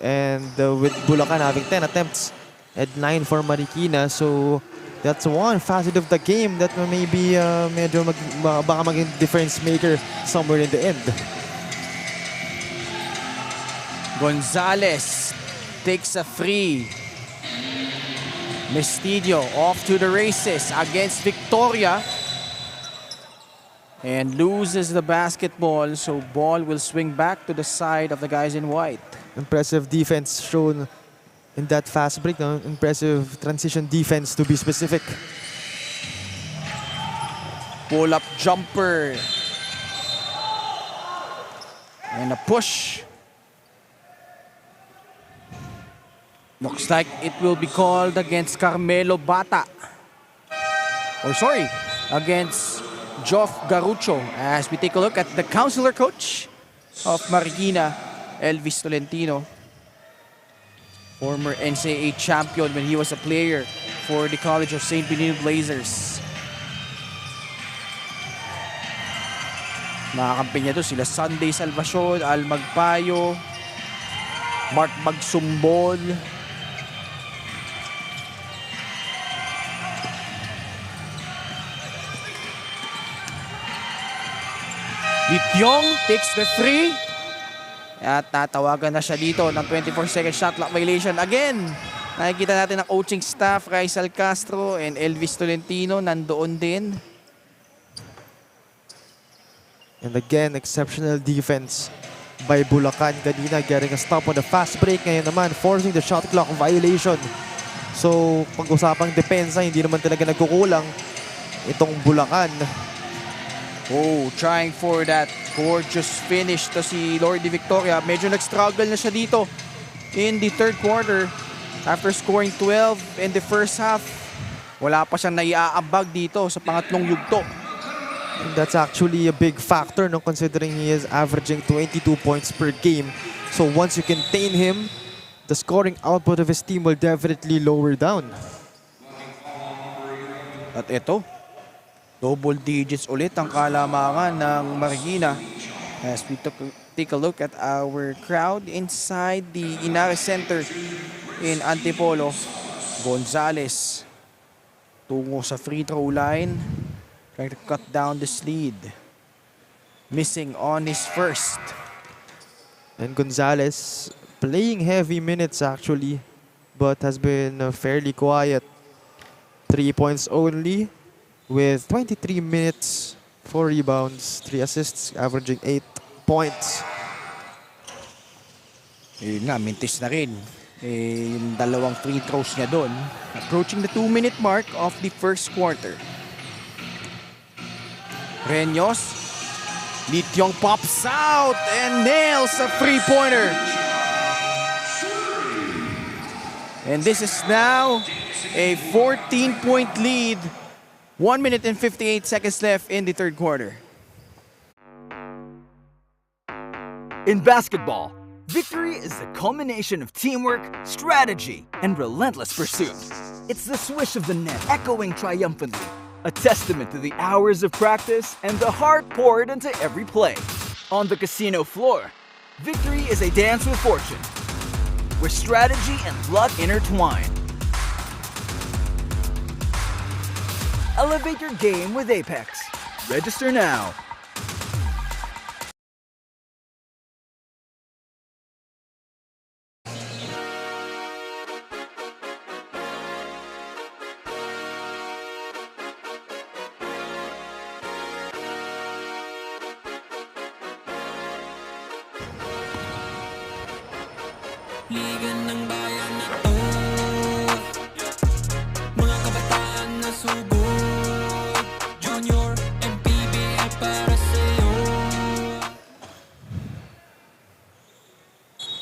And with Bulacan having 10 attempts at 9 for Marikina. So that's one facet of the game that maybe medyo baka maging difference maker somewhere in the end. Gonzalez takes a free. Mestidio off to the races against Victoria. And loses the basketball, so ball will swing back to the side of the guys in white. Impressive defense shown in that fast break, no? Impressive transition defense to be specific. Pull-up jumper. And a push. Looks like it will be called against Carmelo Bata. Or sorry, against Joff Garucho. As we take a look at the counselor coach of Marikina, Elvis Tolentino. Former NCAA champion when he was a player for the College of St. Benilde Blazers. Mga kampi niya to sila Sunday Salvacion, Al Magpayo, Mark Magsumbol. Lityong takes the free. At tatawagan na siya dito ng 24-second shot clock violation. Again, nakikita natin ang coaching staff, Raisal Castro and Elvis Tolentino nandoon din. And again, exceptional defense by Bulacan kanina, getting a stop on the fast break. Ngayon naman, forcing the shot clock violation. So, pag-usapang depensa, hindi naman talaga nagkukulang itong Bulacan. Oh, trying for that gorgeous finish to si Lordy Victoria. Medyo nag-struggle na siya dito in the third quarter after scoring 12 in the first half. Wala pa siyang naiaambag dito sa pangatlong yugto. And that's actually a big factor, no, considering he is averaging 22 points per game. So once you contain him, the scoring output of his team will definitely lower down. At ito, double digits ulit ang kalamangan ng Marikina. As we take a look at our crowd inside the Ynares Center in Antipolo. Gonzales tungo sa free throw line, trying to cut down this lead. Missing on his first. And Gonzales playing heavy minutes actually, but has been fairly quiet. 3 points only with 23 minutes, 4 rebounds, 3 assists, averaging 8 points. Yun nga, mintis na rin. Yung dalawang free throws niya doon. Approaching the 2-minute mark of the first quarter. Reños. Lityong pops out and nails a three-pointer. And this is now a 14-point lead. 1 minute and 58 seconds left in the third quarter. In basketball, victory is the culmination of teamwork, strategy, and relentless pursuit. It's the swish of the net echoing triumphantly, a testament to the hours of practice and the heart poured into every play. On the casino floor, victory is a dance with fortune, where strategy and luck intertwine. Elevate your game with Apex. Register now. Liga ng bayan na to, mga kabataan na sugod, Junior, MPBL para sa'yo.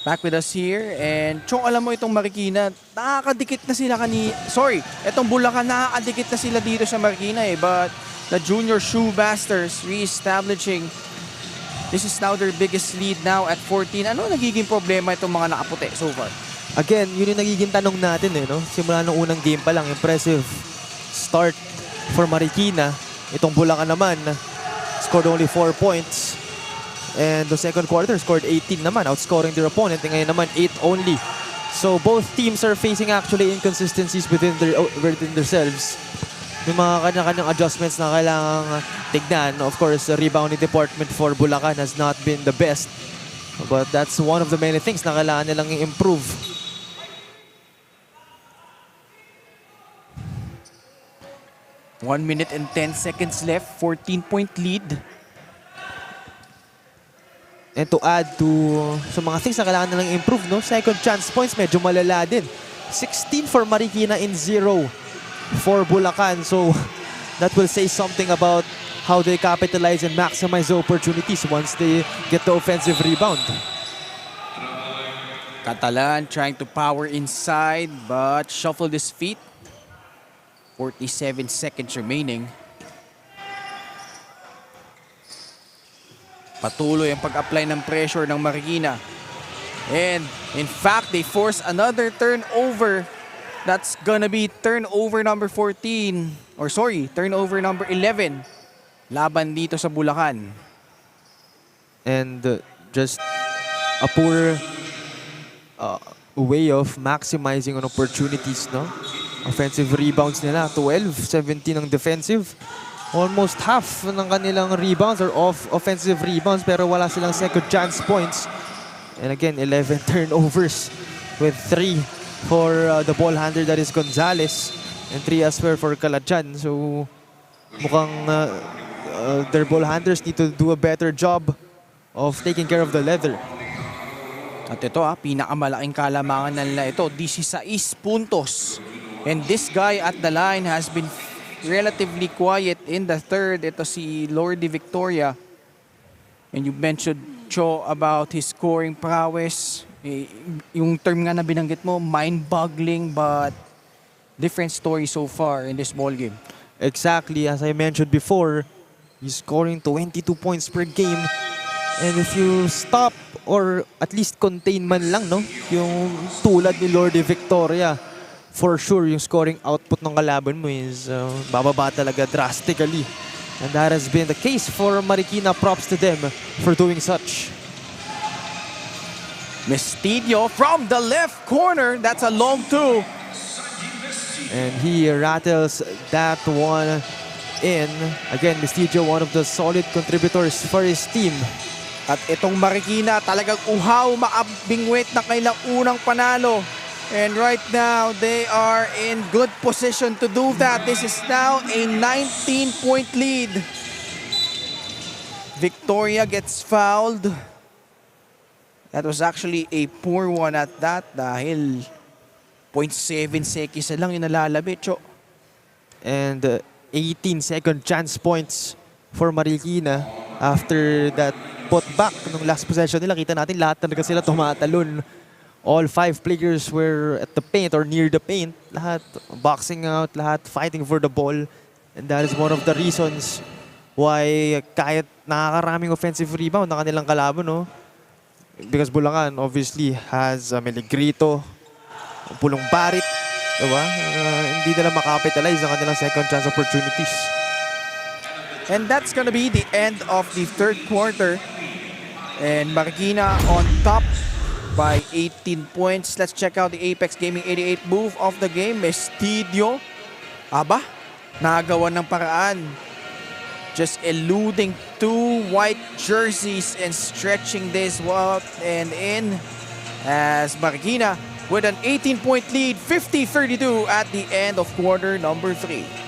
Back with us here, and Chong, alam mo itong Marikina, nakakadikit na sila itong Bulacan, nakakadikit na sila dito sa Marikina but the Junior Shoe Masters re-establishing. This is now their biggest lead now at 14. Ano nagiging problema itong mga nakaputi so far? Again, yun yung nagiging tanong natin no? Simula nung unang game pa lang, impressive start for Marikina. Itong Bulacan naman, scored only 4 points. And the second quarter, scored 18 naman, outscoring their opponent. And ngayon naman, 8 only. So both teams are facing actually inconsistencies within themselves. May mga kanya-kanyang adjustments na kailangang tignan. Of course, the rebounding department for Bulacan has not been the best. But that's one of the many things na kailangan nilang i-improve. One minute and 10 seconds left, 14-point lead. And to add to sa mga things na kailangan nilang improve, no? Second chance points, medyo malala din. 16 for Marikina in 0 for Bulacan. So that will say something about how they capitalize and maximize the opportunities once they get the offensive rebound. Catalan trying to power inside but shuffled his feet. 47 seconds remaining. Patuloy ang pag-apply ng pressure ng Marikina. And in fact, they force another turnover. That's gonna be turnover number 14. Or sorry, turnover number 11. Laban dito sa Bulacan. And just a poor way of maximizing on opportunities, no? Offensive rebounds nila, 12, 17 ang defensive. Almost half ng kanilang rebounds are off offensive rebounds pero wala silang second chance points. And again, 11 turnovers with 3 for the ball handler, that is Gonzales, and 3 as well for Calachan. So mukhang their ball handlers need to do a better job of taking care of the leather. At ito pinakamalaking kalamangan na nila ito, 16 puntos. And this guy at the line has been relatively quiet in the third. Ito si Lordy Victoria. And you mentioned, Cho, about his scoring prowess. Yung term nga na binanggit mo, mind-boggling, but different story so far in this ball game. Exactly, as I mentioned before, he's scoring 22 points per game. And if you stop or at least contain man lang, no, yung tulad ni Lordy Victoria, for sure yung scoring output ng kalaban mo is bababa talaga drastically. And that has been the case for Marikina. Props to them for doing such. Mestidio from the left corner. That's a long two. And he rattles that one in. Again, Mestidio, one of the solid contributors for his team. At itong Marikina talagang uhaw maabingwit na kailang unang panalo. And right now, they are in good position to do that. This is now a 19-point lead. Victoria gets fouled. That was actually a poor one at that dahil 0.7 seconds na lang yung nalalabit, Cho. And 18 second chance points for Marikina after that put back nung last possession nila. Kita natin lahat talaga sila tumatalon. All 5 players were at the paint or near the paint. Lahat boxing out, lahat fighting for the ball. And that is one of the reasons why kahit nakakaraming offensive rebound na kanilang kalaban, no? Because Bulacan obviously has Meligrito, Pulong Barit, diba? Hindi nila makapitalize ang kanilang second chance opportunities. And that's gonna be the end of the third quarter. And Marikina on top by 18 points. Let's check out the Apex Gaming 88 move of the game. Mestidio. Aba, nagawa ng paraan. Just eluding 2 white jerseys and stretching this out and in. As Marikina with an 18-point lead, 50-32 at the end of quarter number 3.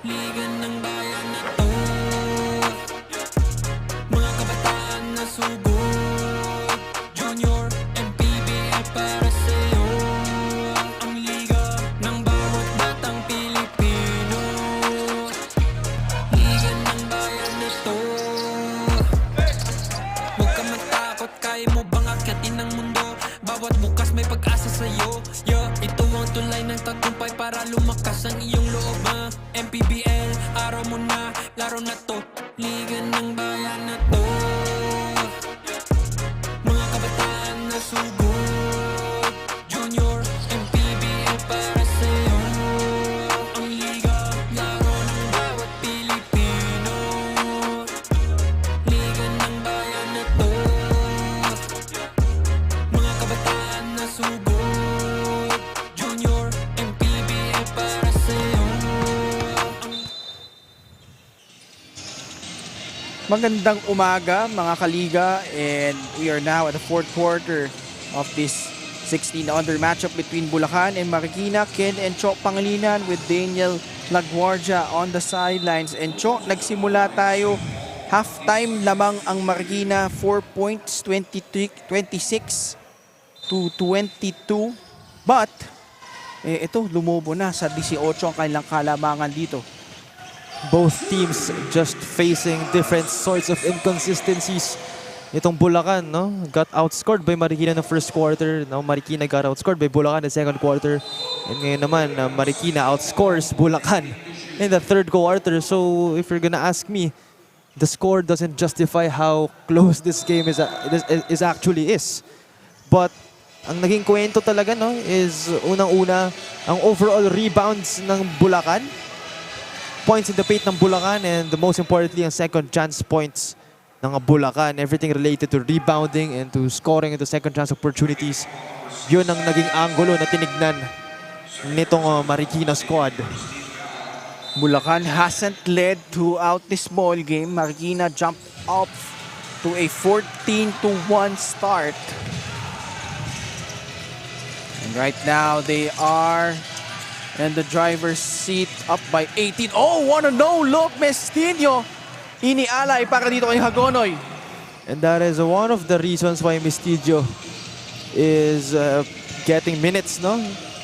Liga ng bayan na to, mga kabataan na sugod, Junior, MPBL para sa'yo. Ang liga ng bawat batang Pilipino. Liga ng bayan na to. Huwag ka matakot, kaya mo bang akyatin ang mundo? Bawat bukas may pag-asa sa'yo. Ito ang tulay ng tagumpay para lumakas ang iyong loob. MPBL, araw mo na, laro na to. Liga ng bayan na to. Mga kabataan na sugod, Junior, MPBL para sa'yo. Ang liga, laro ng bawat Pilipino. Liga ng bayan na to. Mga kabataan na sugod, Junior, MPBL para sa'yo. Magandang umaga mga kaliga, and we are now at the fourth quarter of this 16 under matchup between Bulacan and Marikina. Ken and Cho Pangilinan with Daniel Laguardia on the sidelines. And Cho, nagsimula tayo, halftime lamang ang Marikina, 4 points, 26 to 22. But ito, lumobo na sa 18 ang kanilang kalamangan dito. Both teams just facing different sorts of inconsistencies. Itong Bulacan, no, got outscored by Marikina in the first quarter. Now Marikina got outscored by Bulacan in the second quarter. And ngayon naman, Marikina outscores Bulacan in the third quarter. So if you're gonna ask me, the score doesn't justify how close this game is actually is. But ang naging kwento talaga, no, is unang-una ang overall rebounds ng Bulacan, points in the paint ng Bulacan, and most importantly, ang second chance points ng Bulacan. Everything related to rebounding and to scoring into second chance opportunities. Yun ang naging angulo na tinignan nitong Marikina squad. Bulacan hasn't led throughout this ball game. Marikina jumped up to a 14-1 start. And right now, they are in the driver's seat, up by 18. Oh, what a no-look, Mestidio. Inialay para dito kay Hagonoy. And that is one of the reasons why Mestidio is getting minutes, no?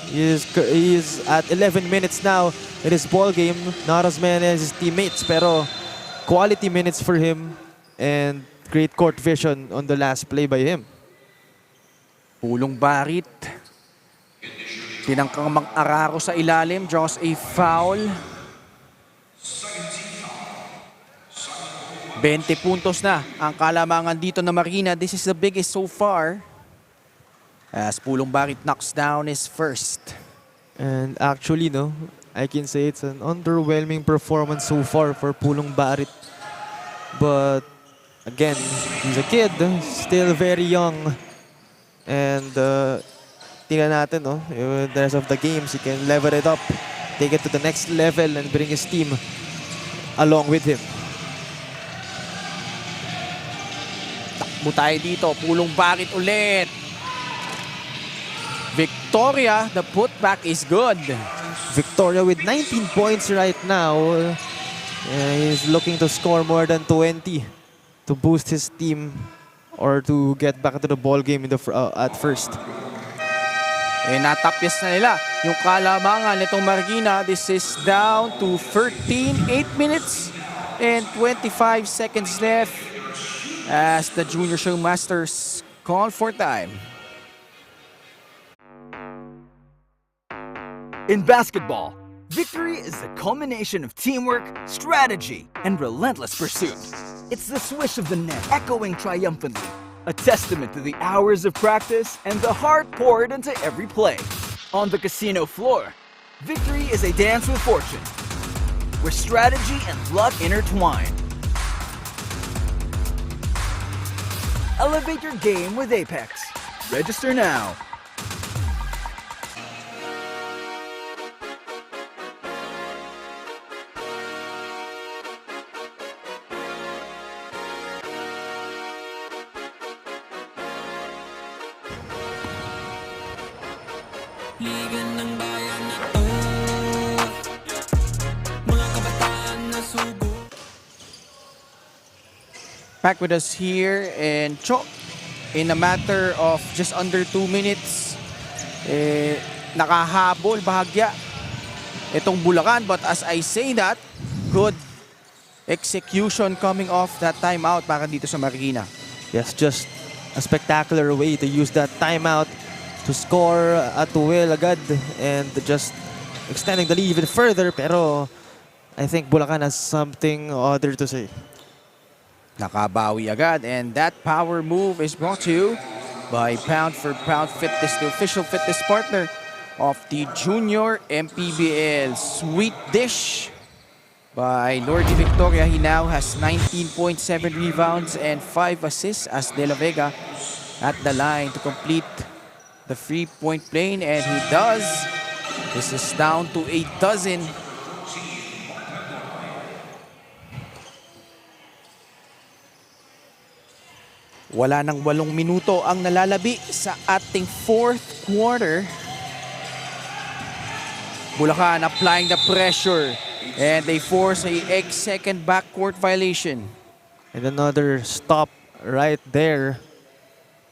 He is at 11 minutes now in his ball game. Not as many as his teammates, pero quality minutes for him and great court vision on the last play by him. Pulong Barit. Tinangkang mag-araro sa ilalim. Draws a foul. 20 puntos na ang kalamangan dito na Marikina. This is the biggest so far. As Pulong Barit knocks down his first. And actually, no, I can say it's an underwhelming performance so far for Pulong Barit. But again, he's a kid, still very young. And tingnan natin, no, the rest of the games, he can level it up, take it to the next level and bring his team along with him. Takbo tayo dito. Pulong Barit ulit. Victoria, the putback is good. Victoria with 19 points right now. He's looking to score more than 20 to boost his team or to get back to the ball game in the at first. Natapyas na nila yung kalamangan nitong Marikina. This is down to 13, 8 minutes and 25 seconds left as the Junior Showmasters call for time. In basketball, victory is the culmination of teamwork, strategy, and relentless pursuit. It's the swish of the net echoing triumphantly, a testament to the hours of practice and the heart poured into every play. On the casino floor, victory is a dance with fortune, where strategy and luck intertwine. Elevate your game with Apex. Register now. Liga ng bayan na to, mga kabataan na sugo. Back with us here and Cho, in a matter of just under 2 minutes, nakahabol bahagya itong Bulacan. But as I say that, good execution coming off that timeout para dito sa Marikina. Yes, just a spectacular way to use that timeout to score at will agad and just extending the lead even further. Pero I think Bulacan has something other to say. Nakabawi agad, and that power move is brought to you by Pound for Pound Fitness, the official fitness partner of the Junior MPBL. Sweet dish by Lordy Victoria. He now has 19.7 rebounds and 5 assists as De La Vega at the line to complete the free-point plane, and he does. This is down to 12. Wala nang 8 minuto ang nalalabi sa ating fourth quarter. Bulacan applying the pressure and they force a 8-second backcourt violation. And another stop right there.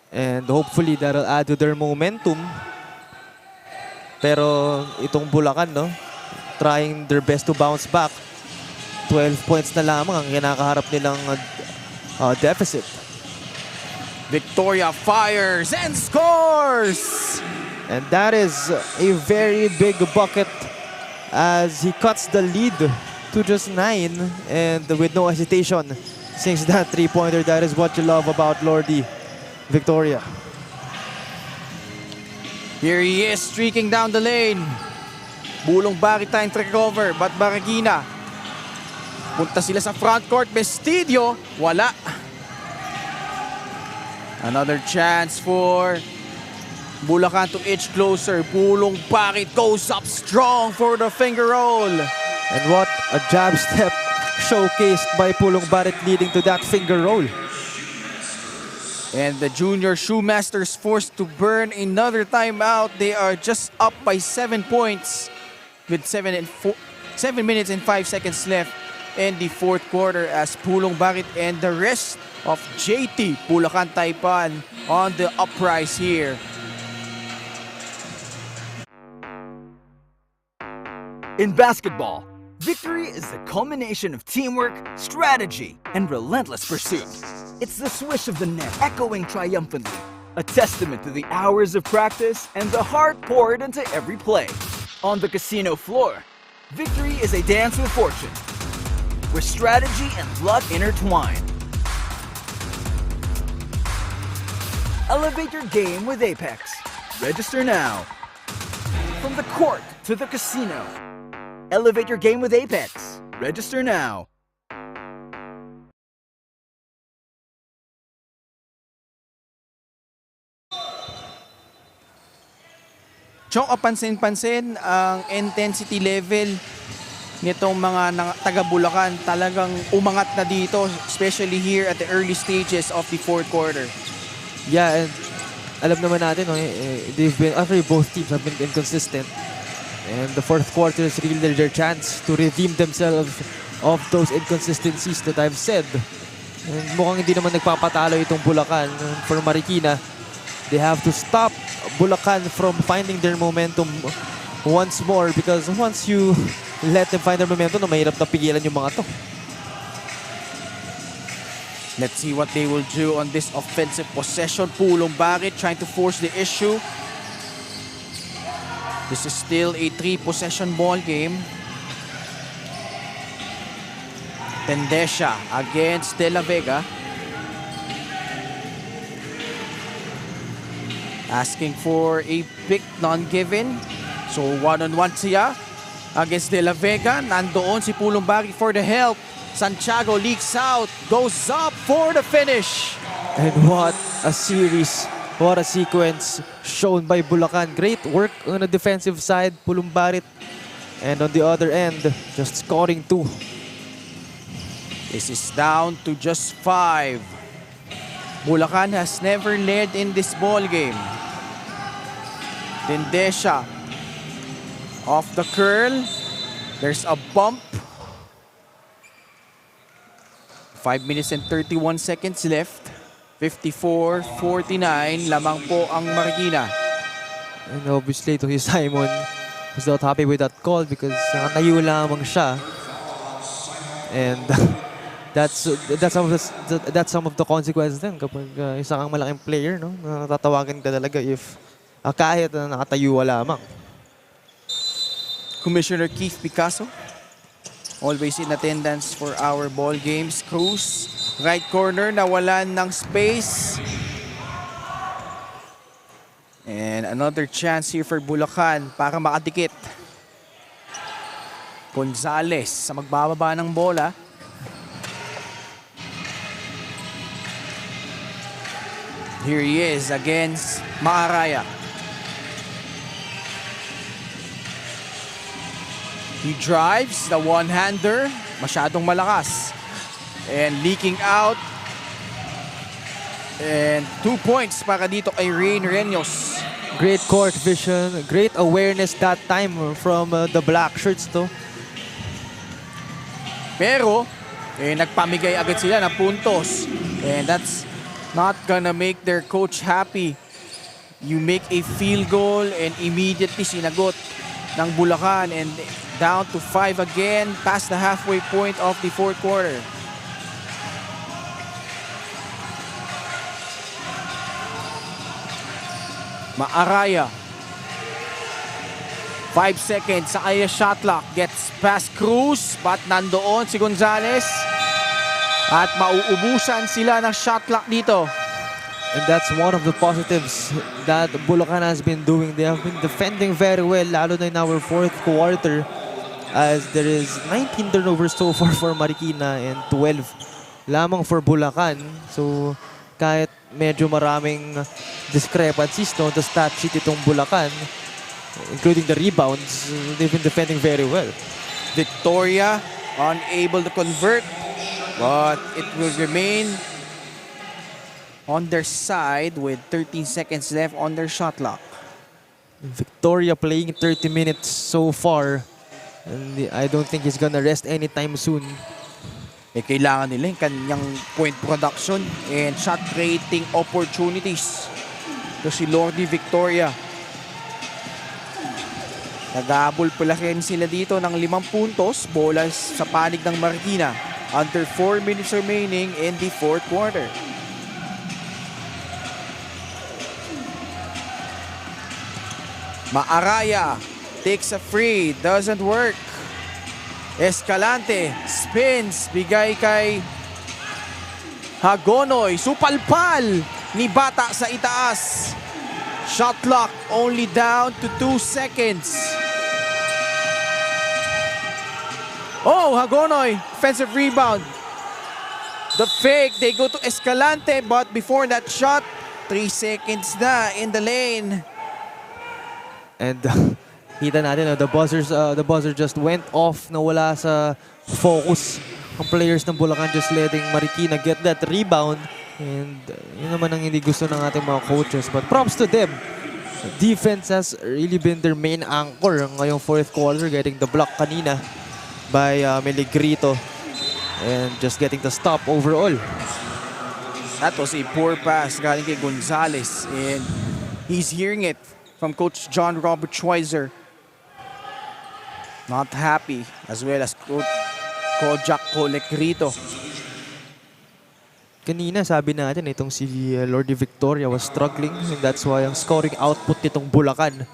And hopefully that'll add to their momentum. Pero itong Bulacan, no, trying their best to bounce back. 12 points na lamang ang kinakaharap nilang deficit. Victoria fires and scores! And that is a very big bucket as he cuts the lead to just 9 and with no hesitation sinks that three-pointer. That is what you love about Lordy Victoria. Here he is streaking down the lane. Bulong Barit time to recover, but Marikina. Punta sila sa front court. Vestidio, wala. Another chance for Bulacan to edge closer. Bulong Barit goes up strong for the finger roll. And what a jab step showcased by Pulong Barit leading to that finger roll. And the Junior Shoemasters forced to burn another timeout. They are just up by 7 points with 7 minutes and 5 seconds left in the fourth quarter as Pulong Barit and the rest of JT Bulacan Taipan on the uprise here. In basketball, victory is the culmination of teamwork, strategy, and relentless pursuit. It's the swish of the net echoing triumphantly, a testament to the hours of practice and the heart poured into every play. On the casino floor, victory is a dance with fortune, where strategy and luck intertwine. Elevate your game with Apex. Register now. From the court to the casino, elevate your game with Apex. Register now. Chong, kapansin-pansin ang intensity level nitong mga taga Bulacan talagang umangat na dito, especially here at the early stages of the fourth quarter. Yeah, and alam naman natin, they've been, actually both teams have been inconsistent. And the fourth quarter is really their chance to redeem themselves of those inconsistencies that I've said. And mukhang hindi naman nagpapatalo itong Bulacan. For Marikina, they have to stop Bulacan from finding their momentum once more, because once you let them find their momentum, mahirap na pigilan yung mga to. Let's see what they will do on this offensive possession. Pulong Bakit trying to force the issue. This is still a 3-possession ball game. Tendesha against De La Vega. Asking for a pick, non-given. So one-on-one siya against De La Vega. Nandoon si Pulong Bakit for the help. Santiago leaks out, goes up for the finish. And what a series, what a sequence shown by Bulacan. Great work on the defensive side, Pulumbarit. And on the other end, just scoring 2. This is down to just 5. Bulacan has never led in this ball game. Tendesha off the curl. There's a bump. 5 minutes and 31 seconds left. 54-49. Lamang po ang Marikina. And obviously, to his Simon was not happy with that call because nakatayo lamang siya. And that's some of the consequences din kapag isa kang malaking player, no? Natatawagan ka talaga if kahit na nakatayo lamang. Commissioner Keith Picasso, always in attendance for our ball games. Cruz, right corner, nawalan ng space. And another chance here for Bulacan para makadikit. Gonzales sa magbababa ng bola. Here he is against Maaraya. He drives the one-hander. Masyadong malakas. And leaking out. And 2 points para dito kay Rain Reños. Great court vision, great awareness that time from the black shirts to. Pero, nagpamigay agad sila ng puntos. And that's not gonna make their coach happy. You make a field goal and immediately sinagot ng Bulacan. And down to 5 again, past the halfway point of the fourth quarter. Maaraya. 5 seconds sa kaya shot clock. Gets past Cruz, but nandoon si Gonzales. At mauubusan sila ng shot clock dito. And that's one of the positives that Bulacan has been doing. They have been defending very well, lalo na in our fourth quarter, as there is 19 turnovers so far for Marikina and 12 lamang for Bulacan. So kahit medyo maraming discrepancies no, the stat sheet itong Bulacan, including the rebounds, they've been defending very well. Victoria unable to convert, but it will remain on their side with 13 seconds left on their shot clock. Victoria playing 30 minutes so far, and I don't think he's gonna rest anytime soon. Kailangan nila yung kanyang point production and shot creating opportunities. So si Lordy Victoria. Nagabol Bulacan sila dito ng 5 puntos. Bola sa panig ng Marikina. Under 4 minutes remaining in the fourth quarter. Maaraya takes a free, doesn't work. Escalante spins, bigay kay Hagonoy, supalpal ni Bata sa itaas. Shot clock only down to 2 seconds. Oh, Hagonoy, offensive rebound. The fake, they go to Escalante, but before that shot, 3 seconds na in the lane. And kita natin, the buzzer just went off, nawala sa focus ang players ng Bulacan, just letting Marikina get that rebound. And yun naman ang hindi gusto ng ating mga coaches. But props to them. Defense has really been their main anchor ngayong fourth quarter, getting the block kanina by Meligrito and just getting the stop overall. That was a poor pass galing kay Gonzalez, and he's hearing it from Coach John Robert Schweizer. Not happy, as well as Coach Kojak Meligrito. Kanina sabi natin itong si Lordy Victoria was struggling, and that's why ang scoring output nitong Bulacan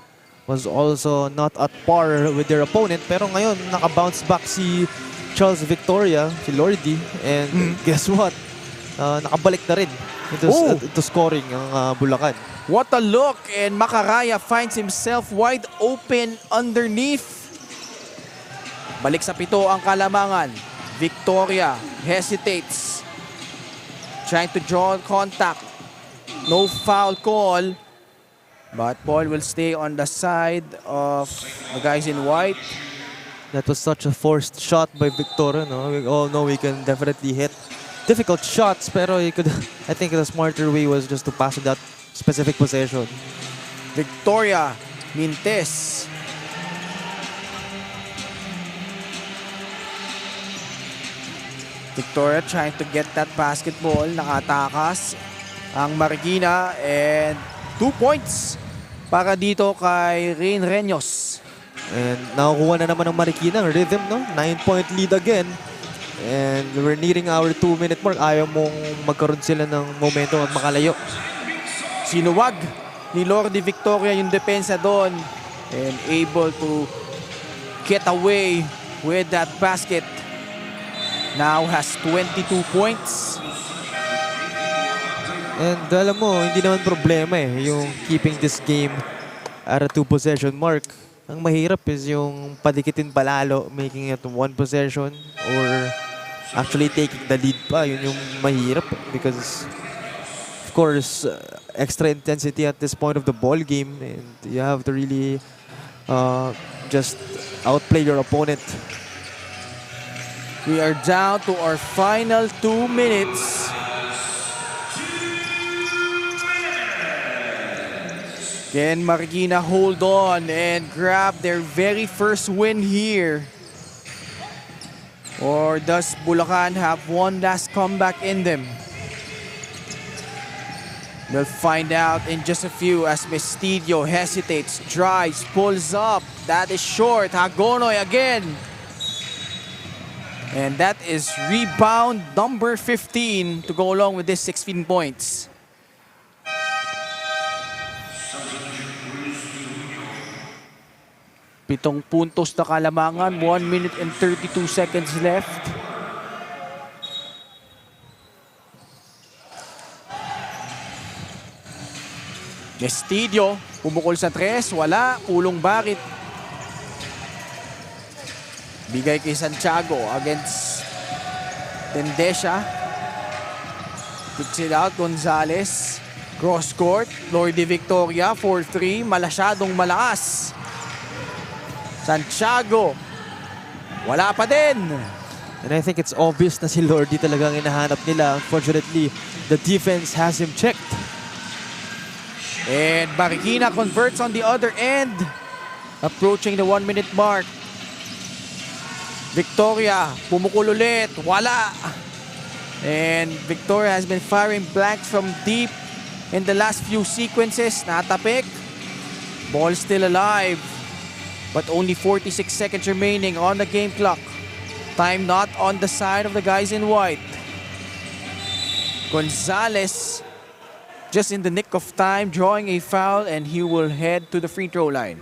was also not at par with their opponent. Pero ngayon, naka-bounce back si Charles Victoria, si Lordy, and guess what? Nakabalik na rin ito scoring ang Bulacan. What a look, and Macaraya finds himself wide open underneath. Balik sa pito ang Kalamangan. Victoria hesitates. Trying to draw contact. No foul call. But Paul will stay on the side of the guys in white. That was such a forced shot by Victoria. No? We all know he can definitely hit difficult shots, pero he could, I think the smarter way was just to pass that specific possession. Victoria Mintes. Victoria trying to get that basketball. Nakatakas ang Marikina, and 2 points para dito kay Rain Reños. And nakukuha na naman ng Marikina ang rhythm, no? 9-point lead again. And we're nearing our 2-minute mark. Ayaw mong magkaroon sila ng momentum at makalayo. Sinuwag ni Lordy Victoria yung depensa doon, and able to get away with that basket. Now has 22 points. And alam mo, hindi naman problema yung keeping this game at a 2-possession mark. Ang mahirap is yung padikitin palalo, making it 1 possession, or actually taking the lead pa. Yun yung mahirap because of course, extra intensity at this point of the ball game, and you have to really just outplay your opponent. We are down to our final 2 minutes. Can Marikina hold on and grab their very first win here? Or does Bulacan have one last comeback in them? We'll find out in just a few as Mestidio hesitates, drives, pulls up. That is short. Hagonoy again. And that is rebound number 15 to go along with this 16 points. Pitong puntos na Kalamangan, 1 minute and 32 seconds left. Mestidio, pumukol sa 3, wala, pulong bakit. Bigay kay Santiago against Tendesha. Kicks it out, Gonzalez. Cross court, Lordy Victoria, 4-3, malasyadong malakas. Santiago, wala pa din. And I think it's obvious na si Lordy talagang hinahanap nila. Unfortunately, the defense has him checked. And Marikina converts on the other end. Approaching the 1 minute mark. Victoria, pumukul ulit, wala. And Victoria has been firing blanks from deep in the last few sequences. Natapik. Ball still alive. but only 46 seconds remaining on the game clock. Time not on the side of the guys in white. Gonzalez just in the nick of time drawing a foul, and he will head to the free throw line.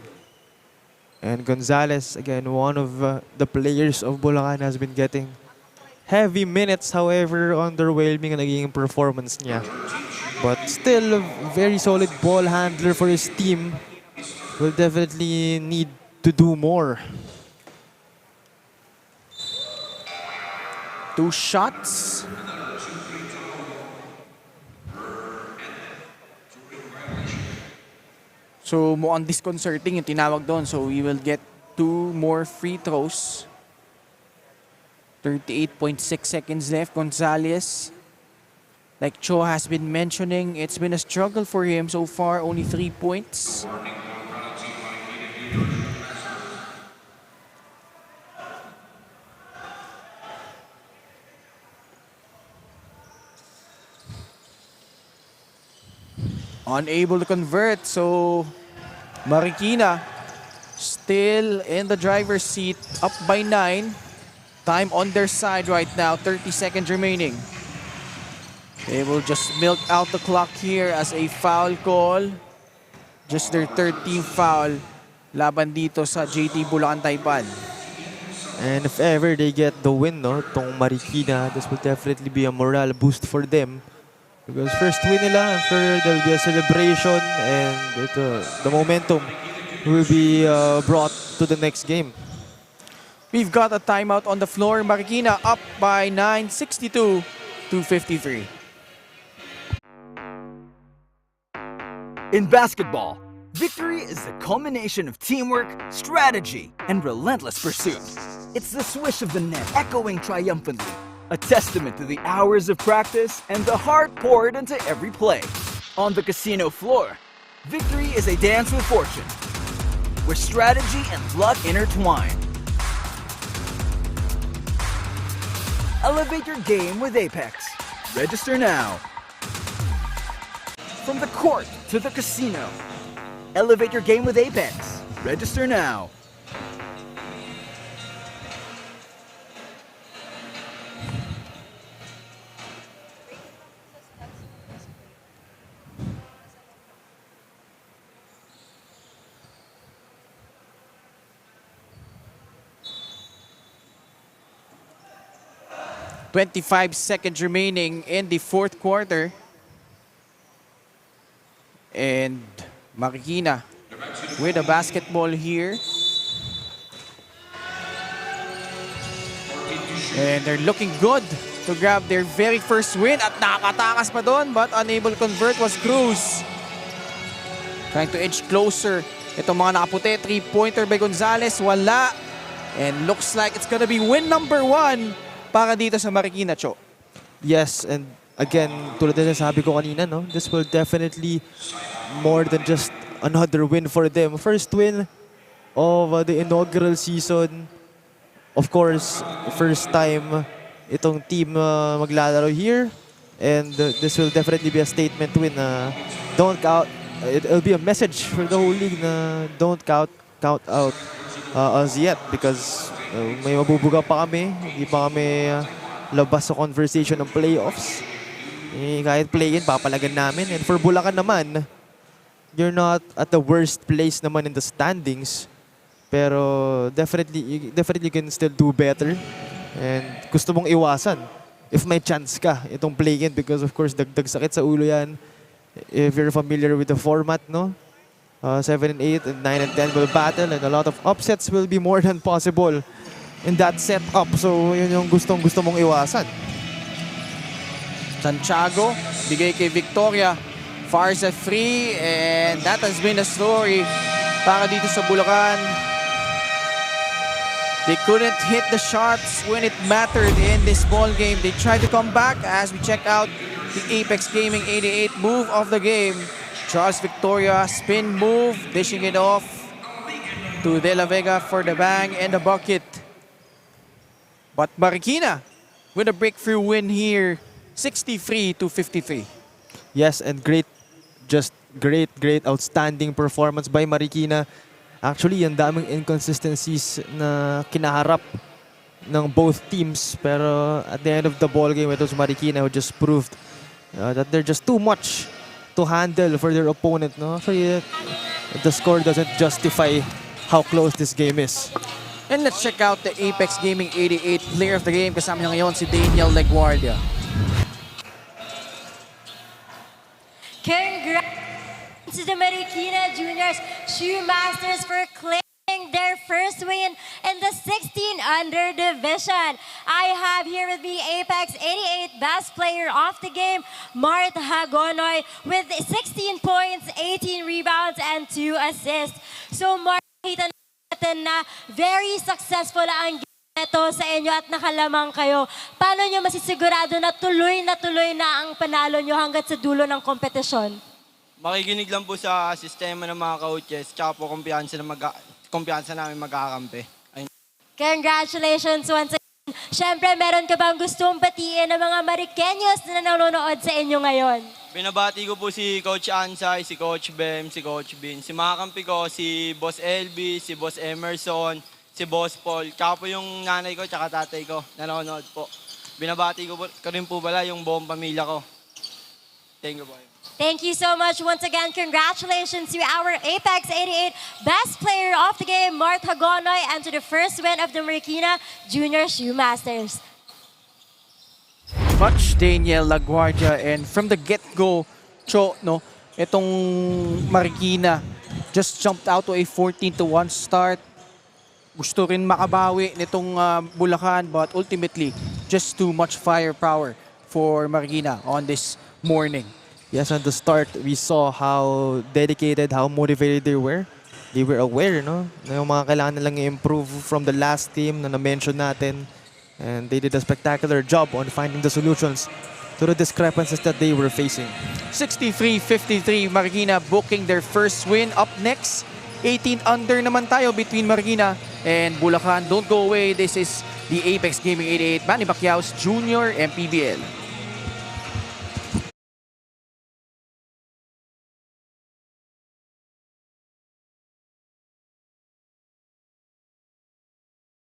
And Gonzalez, again, one of the players of Bulacan, has been getting heavy minutes. However, underwhelming ang naging performance niya. But still, a very solid ball handler for his team. Will definitely need to do more. 2 shots. So mukhang disconcerting yung tinawag doon. So we will get 2 more free throws. 38.6 seconds left. Gonzalez, like Cho has been mentioning, it's been a struggle for him so far. Only 3 points. Unable to convert, so Marikina still in the driver's seat, up by 9. Time on their side right now, 30 seconds remaining. They will just milk out the clock here as a foul call. Just their 13th foul laban dito sa JT Bulacan Taipan. And if ever they get the win, no, tong Marikina, this will definitely be a morale boost for them. Because first win nila, I'm sure there will be a celebration, and the momentum will be brought to the next game. We've got a timeout on the floor. Marikina up by 9, 62 to 53. In basketball, victory is the culmination of teamwork, strategy, and relentless pursuit. It's the swish of the net echoing triumphantly, a testament to the hours of practice and the heart poured into every play. On the casino floor, victory is a dance with fortune, where strategy and luck intertwine. Elevate your game with Apex. Register now. From the court to the casino, elevate your game with Apex. Register now. .25 seconds remaining in the fourth quarter. And Marikina with a basketball here. And they're looking good to grab their very first win. At nakatakas pa doon, but unable to convert was Cruz. Trying to edge closer. Itong mga nakaputi, 3-pointer by Gonzalez, wala. And looks like it's gonna be win number 1 para dito sa Marikina, Cho. Yes, and again, tulad na sabi ko kanina, no, this will definitely more than just another win for them. First win of the inaugural season. Of course, first time itong team maglalaro here. And this will definitely be a statement win. Don't count. It'll be a message for the whole league na don't count out us yet, because may mabubuga pa kami. Hindi pa kami labas sa conversation ng playoffs. Kahit play-in, papalagan namin. And for Bulacan naman, you're not at the worst place naman in the standings. Pero definitely can still do better. And gusto mong iwasan if may chance ka itong play-in, because of course dagdag sakit sa ulo yan. If you're familiar with the format, no? 7 and 8 and 9 and 10 will battle, and a lot of upsets will be more than possible in that setup. So yun yung gusto mong iwasan. Santiago, bigay kay Victoria. Fires a free, and that has been a story para dito sa Bulacan. They couldn't hit the shots when it mattered in this ball game. They tried to come back as we check out the Apex Gaming 88 move of the game. Charles Victoria, spin move, dishing it off to De La Vega for the bang and the bucket. But Marikina with a breakthrough win here, 63 to 53. Yes, and great, outstanding performance by Marikina. Actually, ang daming inconsistencies na kinaharap ng both teams. Pero at the end of the ball game, it was Marikina who just proved that they're just too much to handle for their opponent. No? Actually, the score doesn't justify how close this game is. And let's check out the Apex Gaming 88 player of the game. Kasama niya ngayon si Daniel Leguardia. Congrats to the Marikina Juniors Shoemasters for claiming their first win in the 16 under division. I have here with me Apex 88 best player of the game, Mart Hagonoy, with 16 points, 18 rebounds, and 2 assists. So Mart, kita natin na very successful ang game ito sa inyo at nakalamang kayo. Paano nyo masisigurado na tuloy na ang panalo nyo hanggat sa dulo ng kompetisyon? Makikinig lang po sa sistema ng mga coaches, tsaka po kumpiyansa namin magkakampi. Congratulations once again. Siyempre, meron ka bang gustong batiin ng mga Marikenyos na nanonood sa inyo ngayon? Binabati ko po si Coach Ansay, si Coach Bem, si Coach Bin. Si mga kampi ko, si Boss LB, si Boss Emerson, si Boss Paul. Tsaka po yung nanay ko, tsaka tatay ko, nanonood po. Binabati ko rin po pala yung buong pamilya ko. Thank you po. Thank you so much. Once again, congratulations to our Apex 88 best player of the game, Mart Hagonoy, and to the first win of the Marikina Junior Shoemasters. Much Daniel Leguardia, and from the get-go, Cho, no, itong Marikina just jumped out to a 14-1 start. Gusto rin makabawi nitong Bulacan, but ultimately just too much firepower for Marikina on this morning. Yes, at the start, we saw how dedicated, how motivated they were. They were aware, no? Na yung mga kailangan nilang i-improve from the last team na na-mention natin. And they did a spectacular job on finding the solutions to the discrepancies that they were facing. 63-53, Marikina booking their first win. Up next, 18 under naman tayo between Marikina and Bulacan. Don't go away. This is the Apex Gaming 88 Manny Pacquiao's Junior MPBL.